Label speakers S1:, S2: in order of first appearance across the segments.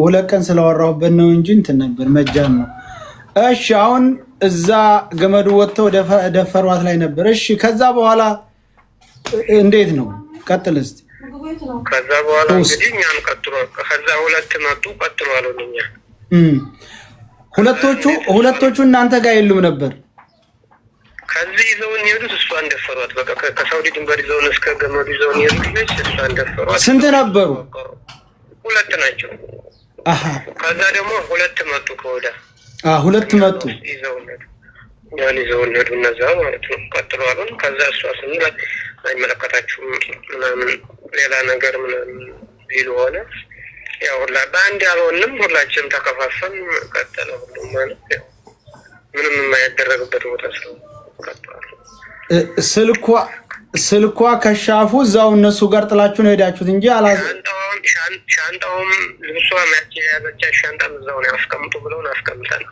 S1: ሁለት ቀን ስለወራሁበት ነው እንጂ እንትን ነበር መጃን ነው። እሺ አሁን እዛ ገመዱ ወጥተው ደፈሯት ላይ ነበር። እሺ ከዛ በኋላ እንዴት ነው? ቀጥል እስቲ።
S2: ከዛ በኋላ እንግዲህ እኛም ቀጥሎ ከዛ ሁለት መጡ ቀጥሎ አሉኛ።
S1: ሁለቶቹ እናንተ ጋር የሉም ነበር?
S2: ከዚህ ይዘውን ሄዱት፣ እሷን ደፈሯት። በቃ ከሳውዲ ድንበር ይዘውን እስከ ገመዱ ይዘውን ሄዱት፣ እሷን ደፈሯት።
S1: ስንት ነበሩ?
S2: ሁለት ናቸው።
S1: አሃ
S2: ከዛ ደግሞ ሁለት መጡ ከወዳ
S1: ሁለት መጡ
S2: ይዘውን ሄዱ እነዛ ማለት ነው። ቀጥሎ አሉን። ከዛ እሷ ስንላት አይመለከታችሁም ምናምን ሌላ ነገር ምናምን ቢሉ ሆነ። ያው በአንድ ያልሆንም ሁላችንም ተከፋፈን ቀጠለ ሁሉም ማለት ያው ምንም የማይደረግበት ቦታ ቀጥሏል። ስልኳ ከሻፉ እዛው እነሱ ጋር ጥላችሁ ነው ሄዳችሁት እንጂ ሻንጣውም ልብሷ ያዘቻ ሻንጣም እዛው ነው ያስቀምጡ ብለውን አስቀምጠን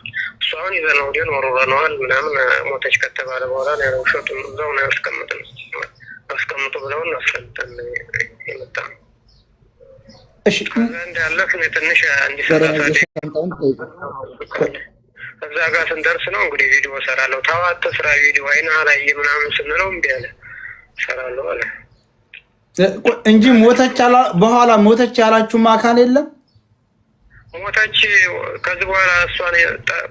S2: እሷን ይዘነው ወዲያን ወሮረነዋል ምናምን ሞተች ከተባለ በኋላ ነው ሸጡን እዛው ነው ያስቀምጠን አስቀምጡ ብለውን አስቀምጠን የመጣ ነው። እሺ አንድ ያለፈን ትንሽ አንድ ሰዓት ከዛ ጋር ስንደርስ ነው እንግዲህ ቪዲዮ ሰራለሁ ታዋት ስራ ቪዲዮ አይና ላይ ምናምን ስንለው እምቢ አለ። ሰራለሁ አለ እንጂ በኋላ ሞተች ያላችሁ አካል የለም። ሞተች ከዚህ በኋላ እሷን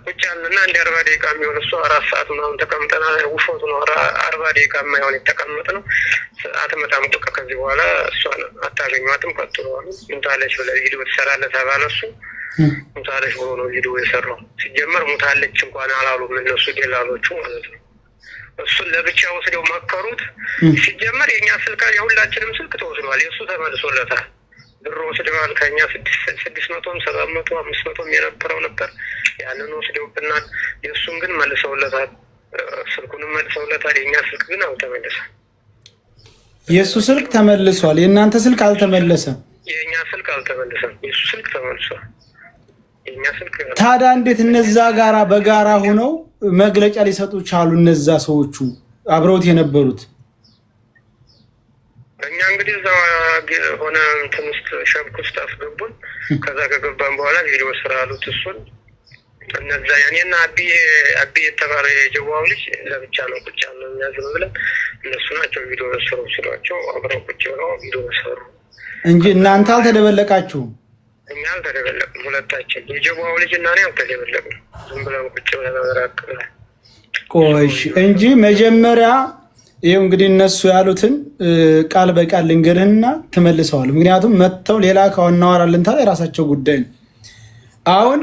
S2: ቁጭ ያለና እንደ 40 ደቂቃ የሚሆን እሷ 4 ሰዓት ምናምን ተቀምጠና ውሾት ነው 40 ደቂቃ የማይሆን የተቀመጠ ነው። አትመጣም በቃ ከዚህ በኋላ እሷን አታገኟትም ቀጥሏል። እንታለች ብለ ቪዲዮ ትሰራለህ ተባለ። እሱ ሙታለች ብሎ ነው ቪዲዮ የሰራው። ሲጀመር ሙታለች እንኳን አላሉም እነሱ ደላሎቹ ማለት ነው። እሱን ለብቻ ወስደው መከሩት። ሲጀመር የኛ ስልክ የሁላችንም ስልክ ተወስዷል። የሱ ተመልሶለታል። ብር ወስደዋል ከኛ 600 700 500 የነበረው ነበር። ያንን ወስደውብናል። የሱን ግን መልሰውለታል። ስልኩንም መልሰውለታል። የኛ ስልክ ግን አልተመለሰም። የሱ ስልክ ተመልሷል። የእናንተ ስልክ አልተመለሰም። የኛ ስልክ አልተመለሰም። የሱ ስልክ ተመልሷል። የኛ ስልክ ታዲያ እንዴት እነዛ ጋራ በጋራ ሆነው መግለጫ ሊሰጡ ቻሉ? እነዛ ሰዎቹ አብረውት የነበሩት እኛ እንግዲህ እዛ ሆነ እንትን ውስጥ ሸብክ ውስጥ አስገቡን። ከዛ ከገባን በኋላ ቪዲዮ ስራ አሉት። እሱን እነዛ ያኔና አቢ የተባለ የጀዋው ልጅ ለብቻ ነው ቁጭ ያለው። እኛ ዝም ብለን እነሱ ናቸው ቪዲዮ ሰሩ ሲሏቸው አብረው ቁጭ ብለው ቪዲዮ ሰሩ እንጂ እናንተ አልተደበለቃችሁም። እኛ አልተደበለቅም። ሁለታችን የጀዋው ልጅ እና እኔ አልተደበለቅም። ዝም ብለን ቁጭ ብለን አወራቅን። ቆይ እንጂ መጀመሪያ ይሄው እንግዲህ እነሱ ያሉትን ቃል በቃል ልንገርህና ትመልሰዋል። ምክንያቱም መተው ሌላ ካወናወራልን ታዲያ የራሳቸው ጉዳይ ነው። አሁን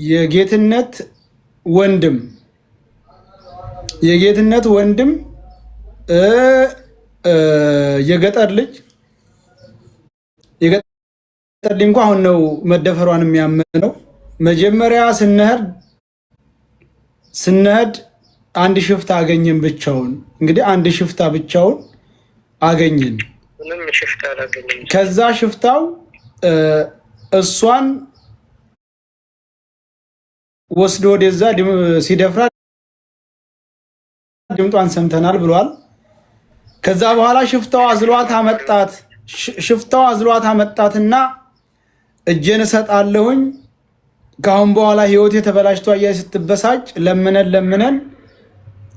S2: የጌትነት ወንድም የገጠር ልጅ እንኳን አሁን ነው መደፈሯን የሚያምነው። መጀመሪያ ስንሄድ አንድ ሽፍታ አገኘን ብቻውን። እንግዲህ አንድ ሽፍታ ብቻውን አገኘን። ምንም ሽፍታ አላገኘን። ከዛ ሽፍታው እሷን ወስዶ ወደዛ ሲደፍራ ድምጧን ሰምተናል ብሏል። ከዛ በኋላ ሽፍታው አዝሏት አመጣትና እጄን እሰጣለሁኝ ካሁን በኋላ ህይወቴ ተበላሽቷ ስትበሳጭ ለምነን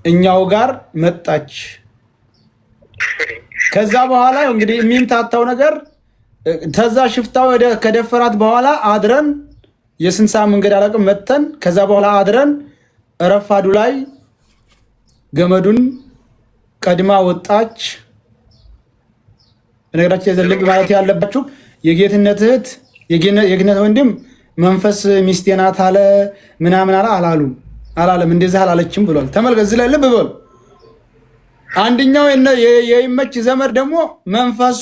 S2: እኛው ጋር መጣች። ከዛ በኋላ እንግዲህ የሚምታታው ነገር ተዛ ሽፍታው ከደፈራት በኋላ አድረን የስንሳ መንገድ አላቅም መተን ከዛ በኋላ አድረን ረፋዱ ላይ ገመዱን ቀድማ ወጣች። በነገራችን የዘልቅ ማለት ያለባችሁ የጌትነት እህት የጌትነት ወንድም መንፈስ ሚስቴ ናት አለ ምናምን አላለም። እንደዛ አላለችም ብሏል። ተመልከት እዚህ ላይ ልብ በሉ። አንደኛው የይመች ዘመድ ደግሞ መንፈሱ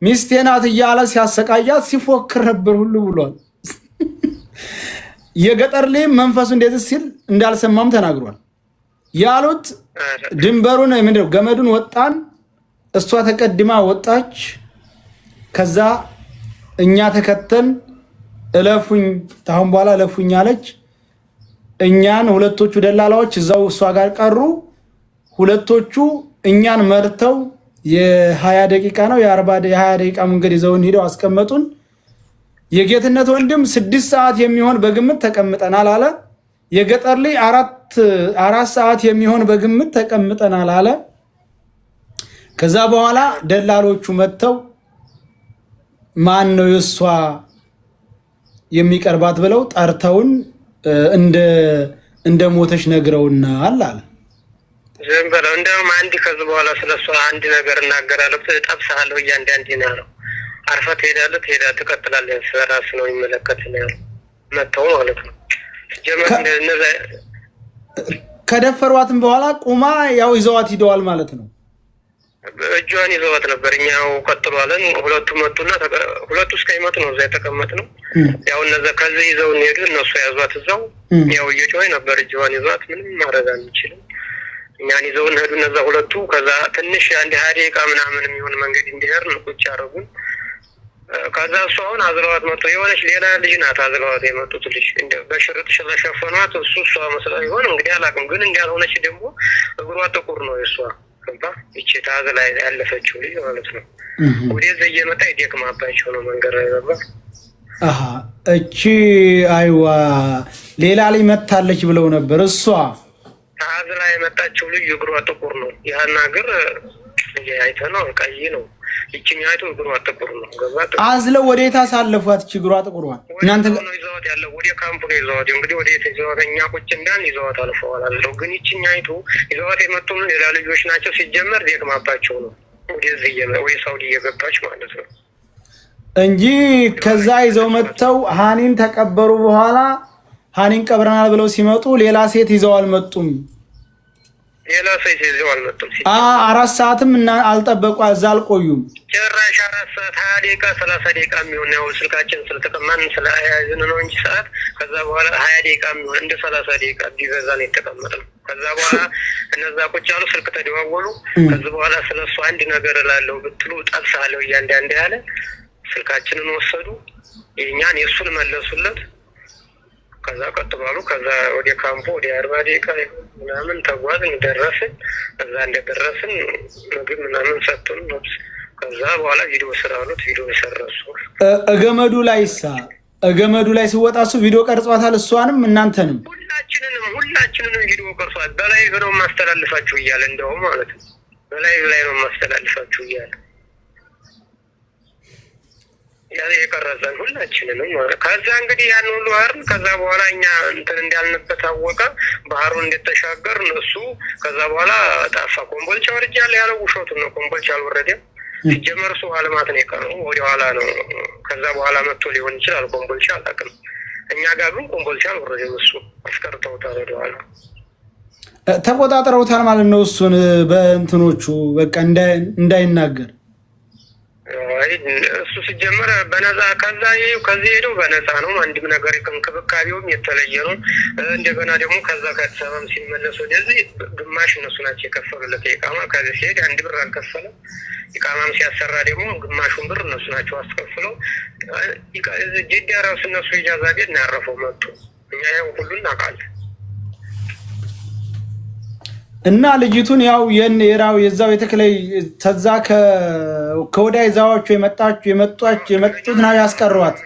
S2: ሚስቴ ናት እያለ ሲያሰቃያት ሲፎክር ነበር ሁሉ ብሏል። የገጠር ላይ መንፈሱ እንደዚህ ሲል እንዳልሰማም ተናግሯል። ያሉት ድንበሩን ምንድነው ገመዱን ወጣን፣ እሷ ተቀድማ ወጣች። ከዛ እኛ ተከተን እለፉኝ ታሁን በኋላ እለፉኝ አለች። እኛን ሁለቶቹ ደላላዎች እዛው እሷ ጋር ቀሩ። ሁለቶቹ እኛን መርተው የ20 ደቂቃ ነው የ20 ደቂቃ መንገድ ይዘውን ሄደው አስቀመጡን።
S1: የጌትነት ወንድም 6 ሰዓት የሚሆን በግምት ተቀምጠናል አለ። የገጠር ላይ 4 ሰዓት የሚሆን በግምት ተቀምጠናል አለ። ከዛ በኋላ ደላሎቹ መጥተው ማን ነው የሷ የሚቀርባት ብለው ጠርተውን እንደ ሞተች ነግረውናል አለ።
S2: ዝም ብለው እንደውም አንድ ከዚህ በኋላ ስለሷ አንድ ነገር እናገራለሁ ጠብሳለሁ እያንዳንዴ ነው ያለው። አርፈህ ትሄዳለህ ትቀጥላለህ፣ ስለራስህ ነው የሚመለከትህ ነው ያለው። መተው ማለት ነው ጀመር እንደነዛ
S1: ከደፈሯትም በኋላ ቁማ ያው ይዘዋት ሂደዋል ማለት ነው።
S2: እጇን ይዘዋት ነበር። እኛው ቀጥሏለን። ሁለቱ መጡና ሁለቱ እስከሚመጡ ነው እዛ የተቀመጥነው። ያው እነዛ ከዚህ ይዘው ሄዱ። እነሱ ያዟት እዛው ያው እየጮኸ ነበር። እጇን ይዘዋት ምንም ማድረግ አንችልም። እኛን ይዘውን ሄዱ እነዛ ሁለቱ። ከዛ ትንሽ አንድ 20 ደቂቃ ምናምን የሚሆን መንገድ እንዲሄድ ቁጭ አደረጉን። ከዛ እሱ አሁን አዝለዋት መጡ። የሆነች ሌላ ልጅ ናት አዝለዋት የመጡት ልጅ በሽርጥ ስለሸፈኗት እሷ መስላ ይሆን እንግዲህ አላውቅም። ግን እንዳልሆነች ደግሞ እግሯ ጥቁር ነው የእሷ ይቺ ታዝ ላይ ያለፈችው ልጅ ማለት ነው። ወደዛ እየመጣ ይደክማባቸው ነው መንገድ ላይ ነበር።
S1: እቺ አይዋ ሌላ ላይ መታለች ብለው ነበር። እሷ
S2: ታዝ ላይ የመጣችው ልጅ እግሯ ጥቁር ነው። ያን ሀገር አይተነው ቀይ ነው። ይችኛይቱ እግሯ ጥቁር ነው።
S1: አዝለው ወዴት አሳለፏት? እቺ እግሯ ጥቁሯን እናንተ
S2: ነው ይዘዋት ያለው ወደ ካምፑ ነው ይዘዋት። እንግዲህ ወዴት ይዘዋት? እኛ ቁጭ እንዳን ይዘዋት አልፈዋል አለው። ግን ይችኛይቱ ይዘዋት የመጡም ሌላ ልጆች ናቸው። ሲጀመር ደክማባቸው ነው ወደዚህ ወይ ሳውዲ እየገባች ማለት ነው
S1: እንጂ ከዛ ይዘው መጥተው ሃኒን ተቀበሩ። በኋላ ሃኒን ቀብረናል ብለው ሲመጡ ሌላ ሴት ይዘው አልመጡም።
S2: ሌላ ሴት ይዘው አልመጡም።
S1: 4 ሰዓትም እና አልጠበቁ እዛ አልቆዩም።
S2: ጭራሽ 4 ሰዓት 20 ደቂቃ 30 ደቂቃ የሚሆን ነው ስልካችን ስለተቀማን ስለያዝን ነው እንጂ ሰዓት። ከዛ በኋላ 20 ደቂቃ የሚሆን እንደ 30 ደቂቃ ቢበዛ ነው የተቀመጥነው። ከዛ በኋላ እነዛ ቁጭ ያሉ ስልክ ተደዋወሉ። ከዛ በኋላ ስለሱ አንድ ነገር እላለሁ ብትሉ ጠብሳለሁ እያንዳንዴ ያለ ስልካችንን ወሰዱ። የኛን የሱን መለሱለት። ከዛ ቀጥባሉ። ከዛ ወደ ካምፖ ወደ 40 ደቂቃ ምናምን ተጓዝን። ደረስን። እዛ እንደደረስን ምግብ ምናምን ሰጡን። ከዛ በኋላ ቪዲዮ ስራሉት ቪዲዮ ሰረሱ።
S1: እገመዱ ላይ ሲወጣ እሱ ቪዲዮ ቀርጿታል። እሷንም እናንተንም
S2: ሁላችንንም ቪዲዮ ቀርጿል። በላይ ነው ማስተላልፋችሁ እያለ እንደውም ማለት ነው በላይ ነው ማስተላልፋችሁ እያለ ያለ የቀረጸን ሁላችንንም ማለት። ከዛ እንግዲህ ያን ሁሉ አይደል። ከዛ በኋላ እኛ እንትን እንዳልንበት አወቀ። ባህሩን እንደተሻገር እሱ ከዛ በኋላ ጣፋ። ኮምቦልቻ ወርጃለሁ ያለው ውሸቱን ነው። ኮምቦልቻ አልወረደም። ሲጀመር እሱ አለማት ነው የቀረው። ወደ ኋላ ነው። ከዛ በኋላ መጥቶ ሊሆን ይችላል። ኮምቦልቻ አላውቅም። እኛ ጋር ግን ኮምቦልቻ አልወረደም። እሱ አስቀርተውታል። ወደ ኋላ
S1: ተቆጣጥረውታል ማለት ነው። እሱን በእንትኖቹ በቃ እንዳይናገር
S2: እሱ ሲጀመር በነፃ ከዚህ ሄደው በነፃ ነው። አንድም ነገር እንክብካቤውም የተለየ ነው። እንደገና ደግሞ ከዛ ከአዲስ አበባም ሲመለሱ ወደዚህ ግማሽ እነሱ ናቸው የከፈሉለት የኢቃማ። ከዚህ ሲሄድ 1 ብር አልከፈለም። ኢቃማም ሲያሰራ ደግሞ ግማሹን ብር እነሱ ናቸው አስከፍለው። ጅዳ ራሱ እነሱ ኢጃዛ ቤት ነው ያረፈው መጡ። እኛ ያው ሁሉ እናውቃለን።
S1: እና ልጅቱን ያው የዛው የተክለይ ተዛ ከወዳይ ዛዋቹ የመጡት ነው ያስቀሯት።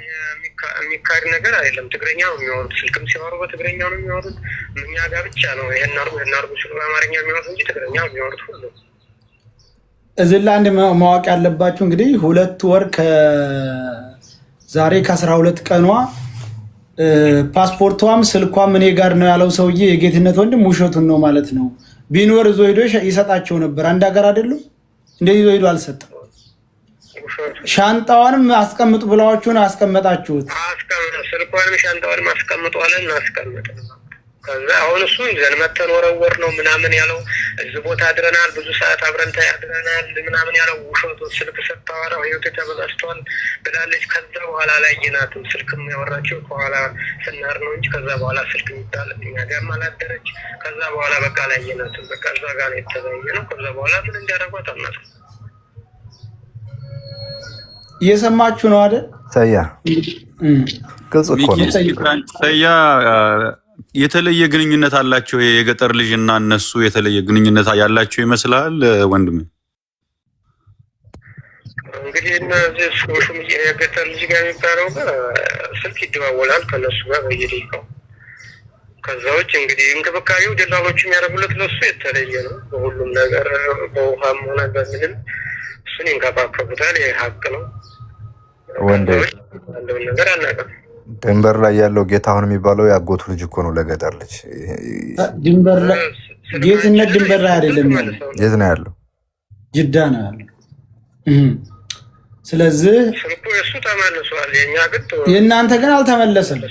S2: የሚካድ ነገር አይደለም። ትግረኛ ነው የሚያወሩት። ስልክም ሲያወሩ በትግረኛ ነው የሚያወሩት። እኛ ጋር ብቻ ነው ይሄን አርጉ ሲሉ በአማርኛ የሚያወሩት እንጂ ትግረኛ ነው የሚያወሩት ሁሉ።
S1: እዚህ ላይ አንድ ማወቅ ያለባችሁ እንግዲህ 2 ወር ከዛሬ ከ12 ቀኗ ፓስፖርቷም ስልኳም እኔ ጋር ነው ያለው ሰውዬ የጌትነት ወንድም ውሸቱን ነው ማለት ነው። ቢኖር ዞ ሄዶ ይሰጣቸው ነበር። አንድ ሀገር አይደሉ እንደዚህ ዞ ሄዶ አልሰጠም። ሻንጣዋንም አስቀምጡ ብላችሁን አስቀመጣችሁት።
S2: ስልኳንም ሻንጣዋንም አስቀምጧለን አስቀምጥ። ከዛ አሁን እሱ ይዘን መተን ወረወር ነው ምናምን ያለው። እዚህ ቦታ አድረናል፣ ብዙ ሰዓት አብረን ታድረናል ምናምን ያለው ውሸቱ። ስልክ ስታወራው ህይወት ተበላሽቷል ብላለች። ከዛ በኋላ ላየናትም ስልክም ያወራችው ከኋላ ስናር ነው እንጂ ከዛ በኋላ ስልክ የሚባል እኛ ጋርም አላደረች። ከዛ በኋላ በቃ ላየናትም በቃ እዛ ጋር ነው የተለያየ ነው። ከዛ በኋላ ምን እንዲያደርጓት አናውቅም።
S1: እየሰማችሁ ነው አይደል?
S3: ሰያ ግልጽ እኮ ነው።
S4: ሰያ የተለየ ግንኙነት አላቸው። የገጠር ልጅ እና እነሱ የተለየ ግንኙነት ያላቸው ይመስላል ወንድሜ።
S2: እንግዲህ እነዚህ ሹም የገጠር ልጅ ጋር የሚባለው ስልክ ይደዋወላል ከነሱ ጋር በየደቂቃው። ከዛ ውጭ እንግዲህ እንክብካቤው ደላሎቹ የሚያደርጉለት ለሱ የተለየ ነው። በሁሉም ነገር በውሃም ሆነ በምንም እሱን ይንከባከቡታል። ይህ ሀቅ ነው።
S3: ወንዴ
S2: ያለውን ነገር አናውቅም።
S3: ድንበር ላይ ያለው ጌታሁን የሚባለው ያጎቱ ልጅ እኮ ነው። ለገጠር ልጅ
S1: ድንበር ላይ ጌትነት ድንበር ላይ አይደለም ያለው።
S3: የት ነው ያለው?
S1: ጅዳ ነው ያለው። ስለዚህ
S2: ስልኩ የእሱ ተመልሷል። የእኛ ግን
S1: የእናንተ ግን አልተመለሰም።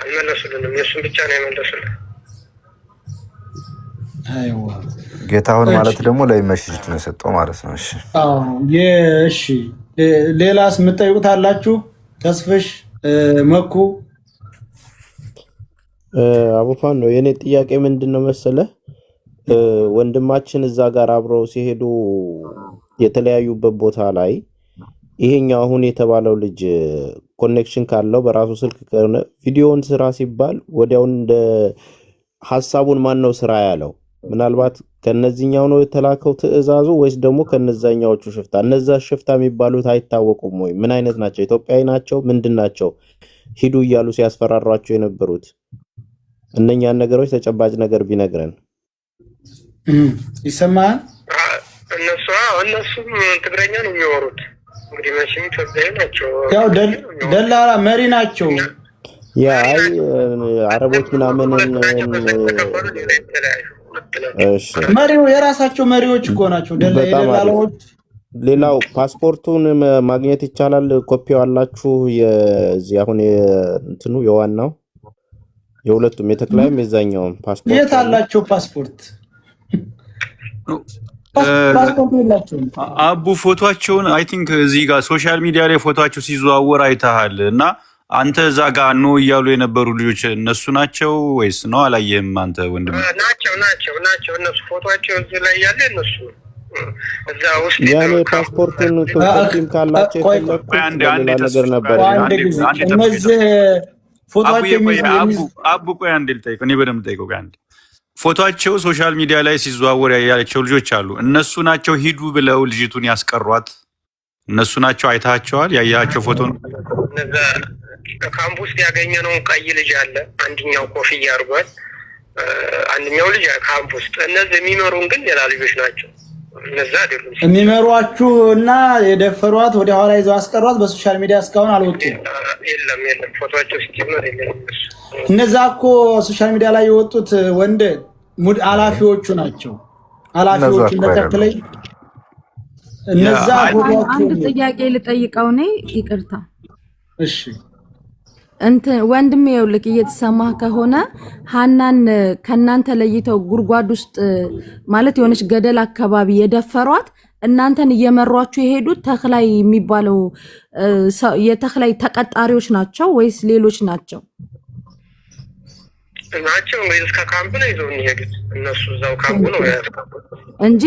S2: አልመለሱልንም። የእሱን ብቻ ነው የመለሱልን።
S1: አይዋ
S3: ጌታሁን ማለት ደግሞ ለይመሽጅት ነው የሰጠው ማለት ነው። እሺ
S1: እሺ። ሌላስ የምትጠይቁት አላችሁ? ተስፍሽ መኩ
S5: አቡፋን ነው የኔ ጥያቄ ምንድን ነው መሰለህ? ወንድማችን እዛ ጋር አብረው ሲሄዱ የተለያዩበት ቦታ ላይ ይሄኛው አሁን የተባለው ልጅ ኮኔክሽን ካለው በራሱ ስልክ ከሆነ ቪዲዮውን ስራ ሲባል ወዲያውን እንደ ሐሳቡን ማን ነው ስራ ያለው? ምናልባት ከነዚህኛው ነው የተላከው ትዕዛዙ ወይስ ደግሞ ከነዛኛዎቹ ሽፍታ? እነዛ ሽፍታ የሚባሉት አይታወቁም ወይ? ምን አይነት ናቸው? ኢትዮጵያዊ ናቸው? ምንድናቸው? ሂዱ እያሉ ሲያስፈራሯቸው የነበሩት እነኛን ነገሮች ተጨባጭ ነገር ቢነግረን
S1: ይሰማል።
S2: እነሱም ትግረኛ ነው የሚወሩት። እንግዲህ መቼም ኢትዮጵያዊ ናቸው።
S1: ያው ደላላ መሪ ናቸው።
S5: ያ አረቦች ምናምን
S1: መሪው የራሳቸው መሪዎች እኮ ናቸው ደላላዎች።
S5: ሌላው ፓስፖርቱን ማግኘት ይቻላል? ኮፒው አላችሁ? የዚህ አሁን እንትኑ የዋናው የሁለቱም የተክላይም የዛኛውም ፓስፖርት
S1: የት አላቸው? ፓስፖርት
S4: አቡ ፎቶቸውን አይ ቲንክ እዚህ ጋር ሶሻል ሚዲያ ላይ ፎቶቸው ሲዘዋወር አይተሃል። እና አንተ እዛ ጋር ኖ እያሉ የነበሩ ልጆች እነሱ ናቸው ወይስ ነው? አላየህም አንተ ወንድም?
S2: ናቸው እነሱ ፎቶቸው እዚህ ላይ ያለ እነሱ እዛ ውስጥ
S5: ያኔ ፓስፖርቱን ኮፒም ካላቸው የፈለኩት ሌላ ነገር ነበር።
S1: እነዚህ ፎቶቸው
S4: አቡ ቆይ አንዴ ልጠይቅ፣ እኔ በደምብ ጠይቀው። አንዴ ፎቶቸው ሶሻል ሚዲያ ላይ ሲዘዋወር ያያቸው ልጆች አሉ። እነሱ ናቸው ሂዱ ብለው ልጅቱን ያስቀሯት? እነሱ ናቸው? አይታቸዋል? ያያቸው ፎቶ ነው።
S2: እነዛ ካምፕ ውስጥ ያገኘነውን ቀይ ልጅ አለ። አንደኛው ኮፍያ አድርጓል። አንደኛው ልጅ ካምፕ ውስጥ። እነዚህ የሚመሩን ግን ሌላ ልጆች ናቸው። እነዛ አይደሉም
S1: የሚመሯችሁ እና የደፈሯት ወደ ኋላ ይዘው አስቀሯት። በሶሻል ሚዲያ እስካሁን አልወጡም።
S2: የለም ፎቶቸው ሲጀመር የለም።
S1: እነዛ እኮ ሶሻል ሚዲያ ላይ የወጡት ወንድ ሙድ ኃላፊዎቹ ናቸው። ኃላፊዎቹ እንደተከለይ እነዛ
S6: አንድ ጥያቄ ልጠይቀው ነኝ። ይቅርታ
S1: እሺ።
S6: ወንድሜ ይኸውልህ እየተሰማህ ከሆነ ሀናን ከናንተ ለይተው ጉድጓድ ውስጥ ማለት የሆነች ገደል አካባቢ የደፈሯት እናንተን እየመሯችሁ የሄዱት ተክላይ የሚባለው የተክላይ ተቀጣሪዎች ናቸው ወይስ ሌሎች ናቸው?
S2: ናቸው እንግዲህ እስከ ካምፕ ነው ይዘው የሚሄዱት እነሱ እዛው ካምፕ ነው ያስቀምጡት
S6: እንጂ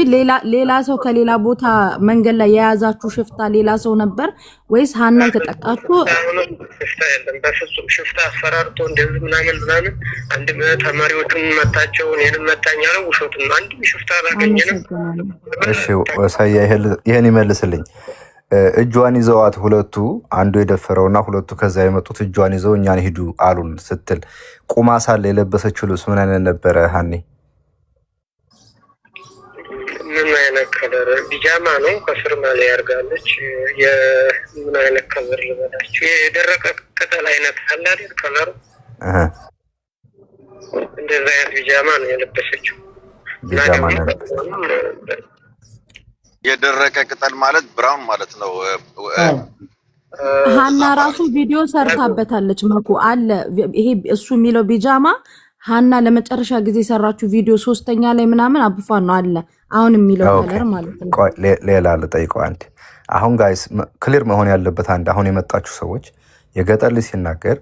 S6: ሌላ ሰው ከሌላ ቦታ መንገድ ላይ የያዛችሁ ሽፍታ ሌላ ሰው ነበር ወይስ ሀና የተጠቃችሁ?
S2: ሽፍታ የለም በፍጹም። ሽፍታ አስፈራርቶ እንደዚህ ምናምን አንድ ተማሪዎቹን መታቸው፣ እኔንም መታኝ አለው። ውሸቱን ነው። አንድም ሽፍታ አላገኘንም።
S3: እሺ ወሳያ ይሄን ይመልስልኝ። እጇን ይዘዋት ሁለቱ አንዱ የደፈረውና ሁለቱ ከዛ የመጡት እጇን ይዘው እኛን ሂዱ አሉን ስትል ቁማ ሳለ የለበሰችው ልብስ ምን አይነት ነበረ? ሀኒ
S2: ምን አይነት ከለር? ቢጃማ ነው። ከስር ማሊያ ያርጋለች። የምን አይነት ከለር ልበላችሁ? የደረቀ ቅጠል አይነት አለ አይደል? ከለሩ እንደዛ አይነት ቢጃማ ነው የለበሰችው።
S3: ቢጃማ ነው የለበሰችው።
S7: የደረቀ ቅጠል ማለት ብራውን ማለት ነው።
S6: ሀና ራሱ ቪዲዮ ሰርታበታለች። መኩ አለ ይሄ እሱ የሚለው ቢጃማ ሀና ለመጨረሻ ጊዜ የሰራችሁ ቪዲዮ 3ኛ ላይ ምናምን አቡፋን ነው አለ አሁን የሚለው ከለር ማለት ነው።
S3: ሌላ ልጠይቀው አንድ። አሁን ጋይስ ክሊር መሆን ያለበት አንድ አሁን የመጣችሁ ሰዎች የገጠር ልጅ ሲናገር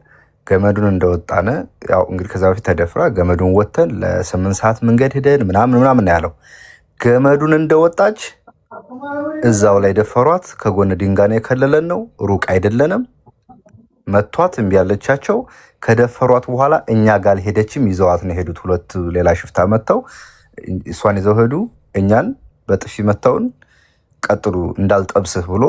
S3: ገመዱን እንደወጣነ ያው እንግዲህ ከዛ በፊት ተደፍራ ገመዱን ወተን ለ8 ሰዓት መንገድ ሄደን ምናምን ያለው ገመዱን እንደወጣች እዛው ላይ ደፈሯት። ከጎን ድንጋይ የከለለን ነው፣ ሩቅ አይደለንም። መቷት እምቢ ያለቻቸው ከደፈሯት በኋላ እኛ ጋር ሄደችም ይዘዋት ነው ሄዱት። ሁለት ሌላ ሽፍታ መተው እሷን ይዘው ሄዱ። እኛን በጥፊ መተውን ቀጥሉ እንዳልጠብስህ ብሎ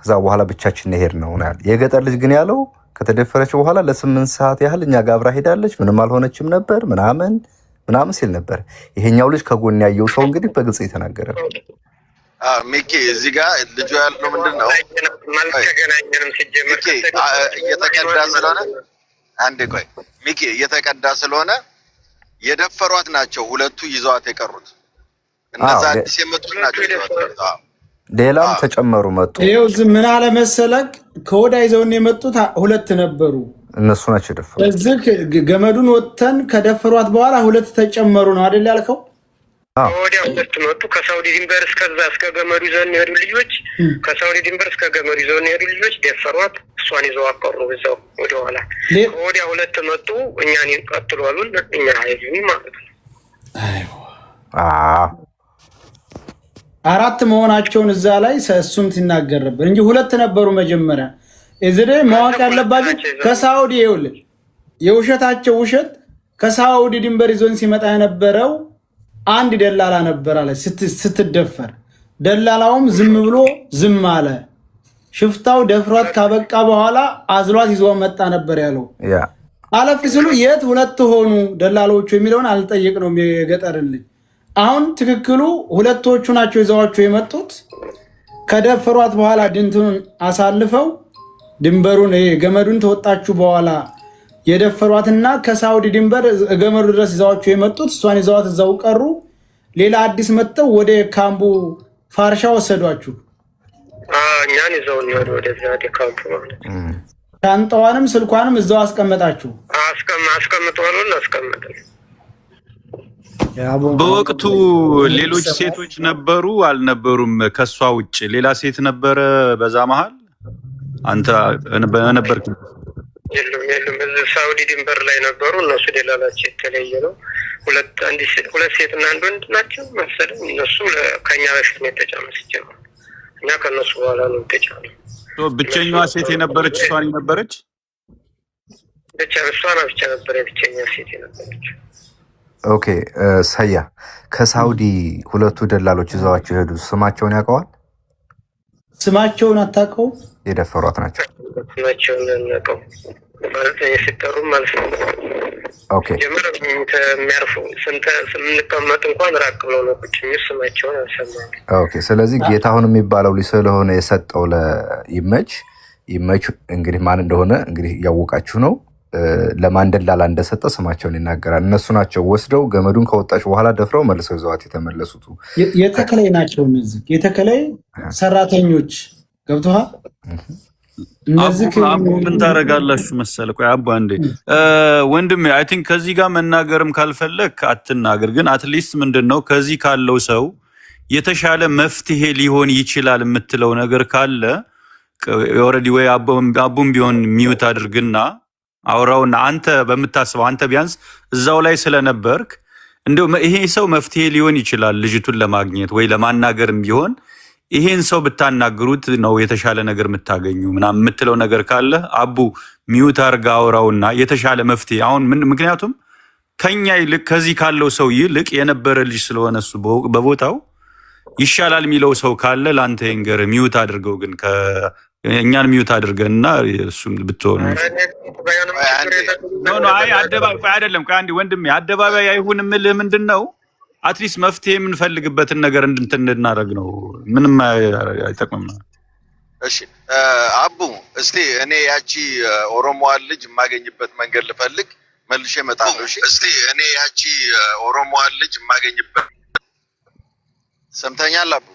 S3: ከዛ በኋላ ብቻችን ሄድ ነው ያለ። የገጠር ልጅ ግን ያለው ከተደፈረች በኋላ ለ8 ሰዓት ያህል እኛ ጋር አብራ ሄዳለች፣ ምንም አልሆነችም ነበር ምናምን ሲል ነበር። ይሄኛው ልጅ ከጎን ያየው ሰው እንግዲህ በግልጽ የተናገረ ነው።
S7: ሚኪ እዚህ ጋር ልጁ ያለው ምንድነው እየተቀዳ ስለሆነ አንዴ ቆይ ሚኪ እየተቀዳ ስለሆነ የደፈሯት ናቸው ሁለቱ ይዘዋት የቀሩት እነዛ አዲስ የመጡት ናቸው ይዘዋት።
S3: ሌላም ተጨመሩ መጡ።
S1: ይኸው ምን አለ መሰለክ ከወዳ ይዘውን የመጡት 2 ነበሩ፣
S3: እነሱ ናቸው የደፈሩት።
S1: እዚህ ገመዱን ወጥተን ከደፈሯት በኋላ 2 ተጨመሩ ነው አይደል ያልከው?
S2: ወዲያ 2 መጡ። ከሳውዲ ድንበር እስከዛ እስከ ገመዱ ይዘውን የሄዱ ልጆች ከሳውዲ ድንበር እስከ ገመዱ ይዘውን የሄዱ ልጆች ደፈሯት፣ እሷን ይዘው አቀሩ እዛው ወደ ኋላ። ወዲያ 2 መጡ፣ እኛን ቀጥሉ አሉን፣ እኛ አይዙም ማለት ነው።
S1: አይዋ 4 መሆናቸውን እዛ ላይ እሱም ሲናገር ነበር እንጂ 2 ነበሩ መጀመሪያ። እዚህ ማወቅ ያለባችሁ ከሳውዲ ይኸውልህ የውሸታቸው ውሸት ከሳውዲ ድንበር ይዞን ሲመጣ የነበረው አንድ ደላላ ነበር አለ ስትደፈር። ደላላውም ዝም ብሎ ዝም አለ። ሽፍታው ደፍሯት ካበቃ በኋላ አዝሏት ይዞ መጣ ነበር ያለው። አለፍ ሲሉ የት 2 ሆኑ ደላሎቹ የሚለውን አልጠየቅ ነው የገጠርልኝ። አሁን ትክክሉ 2ቶቹ ናቸው ይዘዋቸው የመጡት። ከደፈሯት በኋላ ድንቱን አሳልፈው ድንበሩን ገመዱን ተወጣችሁ በኋላ የደፈሯትና ከሳውዲ ድንበር ገመዱ ድረስ ይዘዋቸው የመጡት እሷን ይዘዋት እዛው ቀሩ። ሌላ አዲስ መጥተው ወደ ካምቡ ፋርሻ ወሰዷችሁ።
S2: እኛን ይዘው ነው ወደዛ ካምፑ ማለት
S1: ሻንጣዋንም ስልኳንም እዛው አስቀመጣችሁ።
S2: አስቀምጠዋል አስቀምጠን።
S4: በወቅቱ ሌሎች ሴቶች ነበሩ አልነበሩም? ከሷ ውጭ ሌላ ሴት ነበረ በዛ መሃል አንተ በነበርክ?
S2: የለም እዚህ ሳውዲ ድንበር ላይ ነበሩ። እነሱ ደላላቸው የተለየ ነው። 2 ሴትና 1 ወንድ ናቸው መሰለኝ። እነሱ ከኛ በፊት ነው የተጫኑት ሲጀምሩ፣ እኛ ከነሱ በኋላ ነው የተጫኑት።
S4: ብቸኛዋ ሴት የነበረች እሷ ነበረች።
S2: እሷ ብቻ ነበረ ብቸኛ ሴት የነበረች።
S3: ኦኬ ሰያ ከሳውዲ 2ቱ ደላሎች ይዘዋቸው ሄዱ። ስማቸውን ያውቀዋል?
S1: ስማቸውን አታውቀውም?
S3: የደፈሯት ናቸው።
S2: ስማቸውን እናውቀው ማለት ሲጠሩ ማለት ነው።
S3: ኦኬ
S2: የሚያርፉ ስንቀመጥ እንኳን ራቅ ብለው ነው ቁጭ የሚል ስማቸውን አልሰማሁም።
S3: ኦኬ ስለዚህ ጌታሁን የሚባለው ልጅ ስለሆነ የሰጠው ለይመች እንግዲህ ማን እንደሆነ እንግዲህ እያወቃችሁ ነው። ለማን ደላላ እንደሰጠ ስማቸውን ይናገራል። እነሱ ናቸው ወስደው ገመዱን ከወጣች በኋላ ደፍረው መልሰው ይዘዋት የተመለሱት።
S1: የተከላይ ናቸው እነዚህ የተከላይ ሰራተኞች ገብቶሃል? እነዚህ
S4: ምን ታደርጋላችሁ መሰለህ? ቆይ አባ እንዴ ወንድሜ አይ ቲንክ ከዚህ ጋር መናገርም ካልፈለክ አትናገር። ግን አትሊስት ምንድነው ከዚህ ካለው ሰው የተሻለ መፍትሄ ሊሆን ይችላል የምትለው ነገር ካለ ኦልሬዲ ወይ አቡም ቢሆን ሚውት አድርግና አውራውና አንተ በምታስበው አንተ ቢያንስ እዛው ላይ ስለነበርክ እንደው ይሄ ሰው መፍትሄ ሊሆን ይችላል ልጅቱን ለማግኘት ወይ ለማናገርም ቢሆን ይሄን ሰው ብታናግሩት ነው የተሻለ ነገር የምታገኙ ምናምን የምትለው ነገር ካለ አቡ ሚውት አድርጋ አውራውና የተሻለ መፍትሄ አሁን ምክንያቱም ከኛ ይልቅ ከዚህ ካለው ሰው ይልቅ የነበረ ልጅ ስለሆነ እሱ በቦታው ይሻላል የሚለው ሰው ካለ ላንተ ይንገር። ሚውት አድርገው ግን እኛን ሚውት አድርገንና እሱን ብትሆኑ አይ አደባባይ አይደለም። ከአንዲ ወንድሜ አደባባይ አይሁን የምልህ ምንድነው አትሊስት መፍትሄ የምንፈልግበትን ነገር እንድናደርግ ነው። ምንም አይጠቅምም ነው።
S7: እሺ አቡ እስቲ እኔ ያቺ ኦሮሞዋን ልጅ የማገኝበት መንገድ ልፈልግ መልሼ እመጣለሁ። እሺ እስቲ እኔ ያቺ ኦሮሞዋን ልጅ የማገኝበት ሰምተኛል አቡ?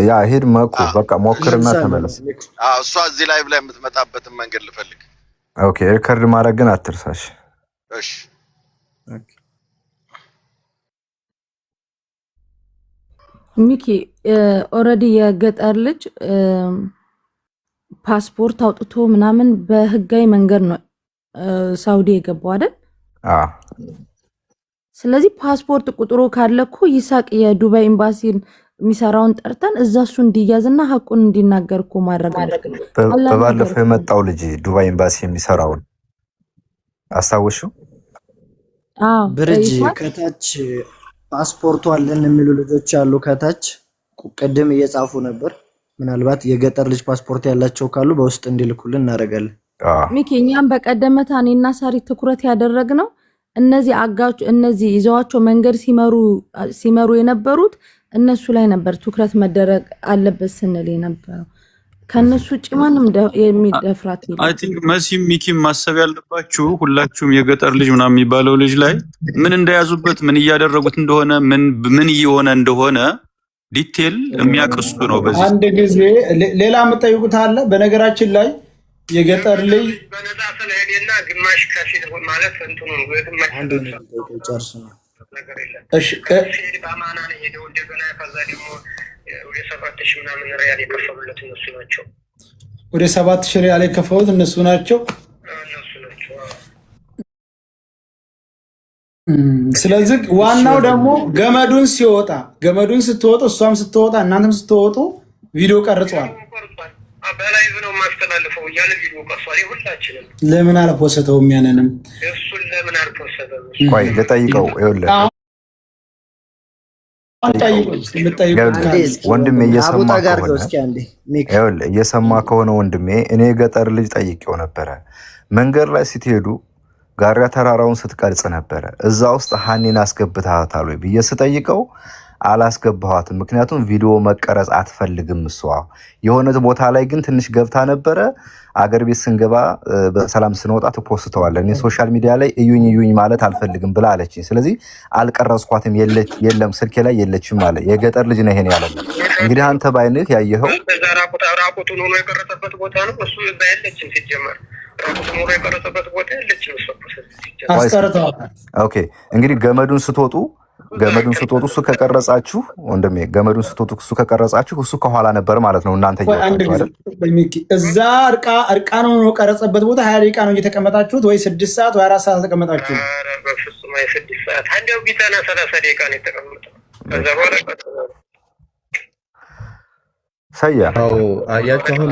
S3: ያ ሄድ ማኩ በቃ ሞክርና ተመለስ።
S7: እሷ እዚህ ላይ ብላ የምትመጣበትን መንገድ ልፈልግ።
S3: ኦኬ ሪከርድ ማድረግ ግን አትርሳሽ።
S7: እሺ
S6: ሚኪ ኦልሬዲ የገጠር ልጅ ፓስፖርት አውጥቶ ምናምን በህጋዊ መንገድ ነው ሳውዲ የገባው አይደል? ስለዚህ ፓስፖርት ቁጥሩ ካለኩ ይሳቅ የዱባይ ኤምባሲን የሚሰራውን ጠርተን እዛ እሱ እንዲያዝና ሀቁን እንዲናገር እኮ ማድረግ ነው።
S3: በባለፈው የመጣው ልጅ ዱባይ ኤምባሲ የሚሰራውን አስታውሽው?
S8: ብርጅ ከታች ፓስፖርቱ አለን የሚሉ ልጆች አሉ። ከታች ቅድም እየጻፉ ነበር። ምናልባት የገጠር ልጅ ፓስፖርት ያላቸው ካሉ በውስጥ እንዲልኩልን እናደርጋለን።
S6: ሚኪ እኛም በቀደመታ እኔና ሳሪ ትኩረት ያደረግነው እነዚህ ይዘዋቸው መንገድ ሲመሩ የነበሩት እነሱ ላይ ነበር ትኩረት መደረግ አለበት ስንል የነበረው። ከነሱ ውጭ ማንም የሚደፍራት ይላል።
S4: አይ ቲንክ መሲም ሚኪም ማሰብ ያለባችሁ ሁላችሁም የገጠር ልጅ ምናምን የሚባለው ልጅ ላይ ምን እንደያዙበት ምን እያደረጉት እንደሆነ ምን እየሆነ እንደሆነ ዲቴል የሚያቀሱ ነው። በዚህ
S1: አንድ ጊዜ ሌላ የምጠይቁት አለ። በነገራችን ላይ የገጠር ልጅ
S2: በነፃ ስለሄደና ግማሽ ከፊል ማለት እንትኑ ግማሽ
S8: አንድ ነው ጨርሱ ነው።
S1: እሺ
S2: በአማና ነው ሄደው እንደገና ከዛ ደግሞ ወደ 7000 ምናምን ሪያል የከፈሉለት እነሱ ናቸው።
S1: ወደ 7000 ሪያል የከፈሉት እነሱ ናቸው። ስለዚህ ዋናው ደግሞ ገመዱን ስትወጡ እሷም ስትወጣ እናንተም ስትወጡ ቪዲዮ ቀርጿል።
S2: በላይቭ ነው ማስተላልፈው እያለ ቪዲዮ ቀርጿል። ሁላችንም
S1: ለምን አልፖስተውም? ያንንም
S2: እሱን ለምን አልፖስተም?
S3: ቆይ ልጠይቀው። ይኸውልህ ወንድሜ እየሰማ ከሆነ ወንድሜ እኔ የገጠር ልጅ ጠይቄው ነበረ። መንገድ ላይ ስትሄዱ ጋሪያ ተራራውን ስትቀርጽ ነበረ። እዛ ውስጥ ሀኒን አስገብታታል ወይ ብዬ ስጠይቀው አላስገባኋትም፣ ምክንያቱም ቪዲዮ መቀረጽ አትፈልግም እሷ። የሆነ ቦታ ላይ ግን ትንሽ ገብታ ነበረ። አገር ቤት ስንገባ በሰላም ስንወጣ ትፖስተዋለህ። እኔ ሶሻል ሚዲያ ላይ እዩኝ ማለት አልፈልግም ብላ አለችኝ። ስለዚህ አልቀረጽኳትም፣ የለም ስልኬ ላይ የለችም አለ። የገጠር ልጅ ነው ይሄን ያለ። እንግዲህ አንተ ባይነት ያየኸው
S2: ራቁቱን ሆኖ የቀረጸበት ቦታ ነው። እሱ እዛ የለችም ሲጀመር ራቁቱን ሆኖ የቀረጸበት ቦታ የለችም እሱ
S1: አስቀርተዋል።
S3: ኦኬ እንግዲህ ገመዱን ስትወጡ እሱ ከቀረጻችሁ ወንድሜ ገመዱን ስትወጡ እሱ ከቀረጻችሁ እሱ ከኋላ ነበር ማለት ነው። እናንተ
S1: እዛ እርቃን ሆኖ ቀረጸበት ቦታ 20 ደቂቃ ነው እየተቀመጣችሁት ወይ 6 ሰዓት ወይ 4 ሰዓት ተቀመጣችሁ?
S2: በፍጹም 6 ሰዓት አንዴው ቢታና 30 ደቂቃ ነው የተቀመጠው። ከዛ በኋላ
S5: አያችሁ አሁን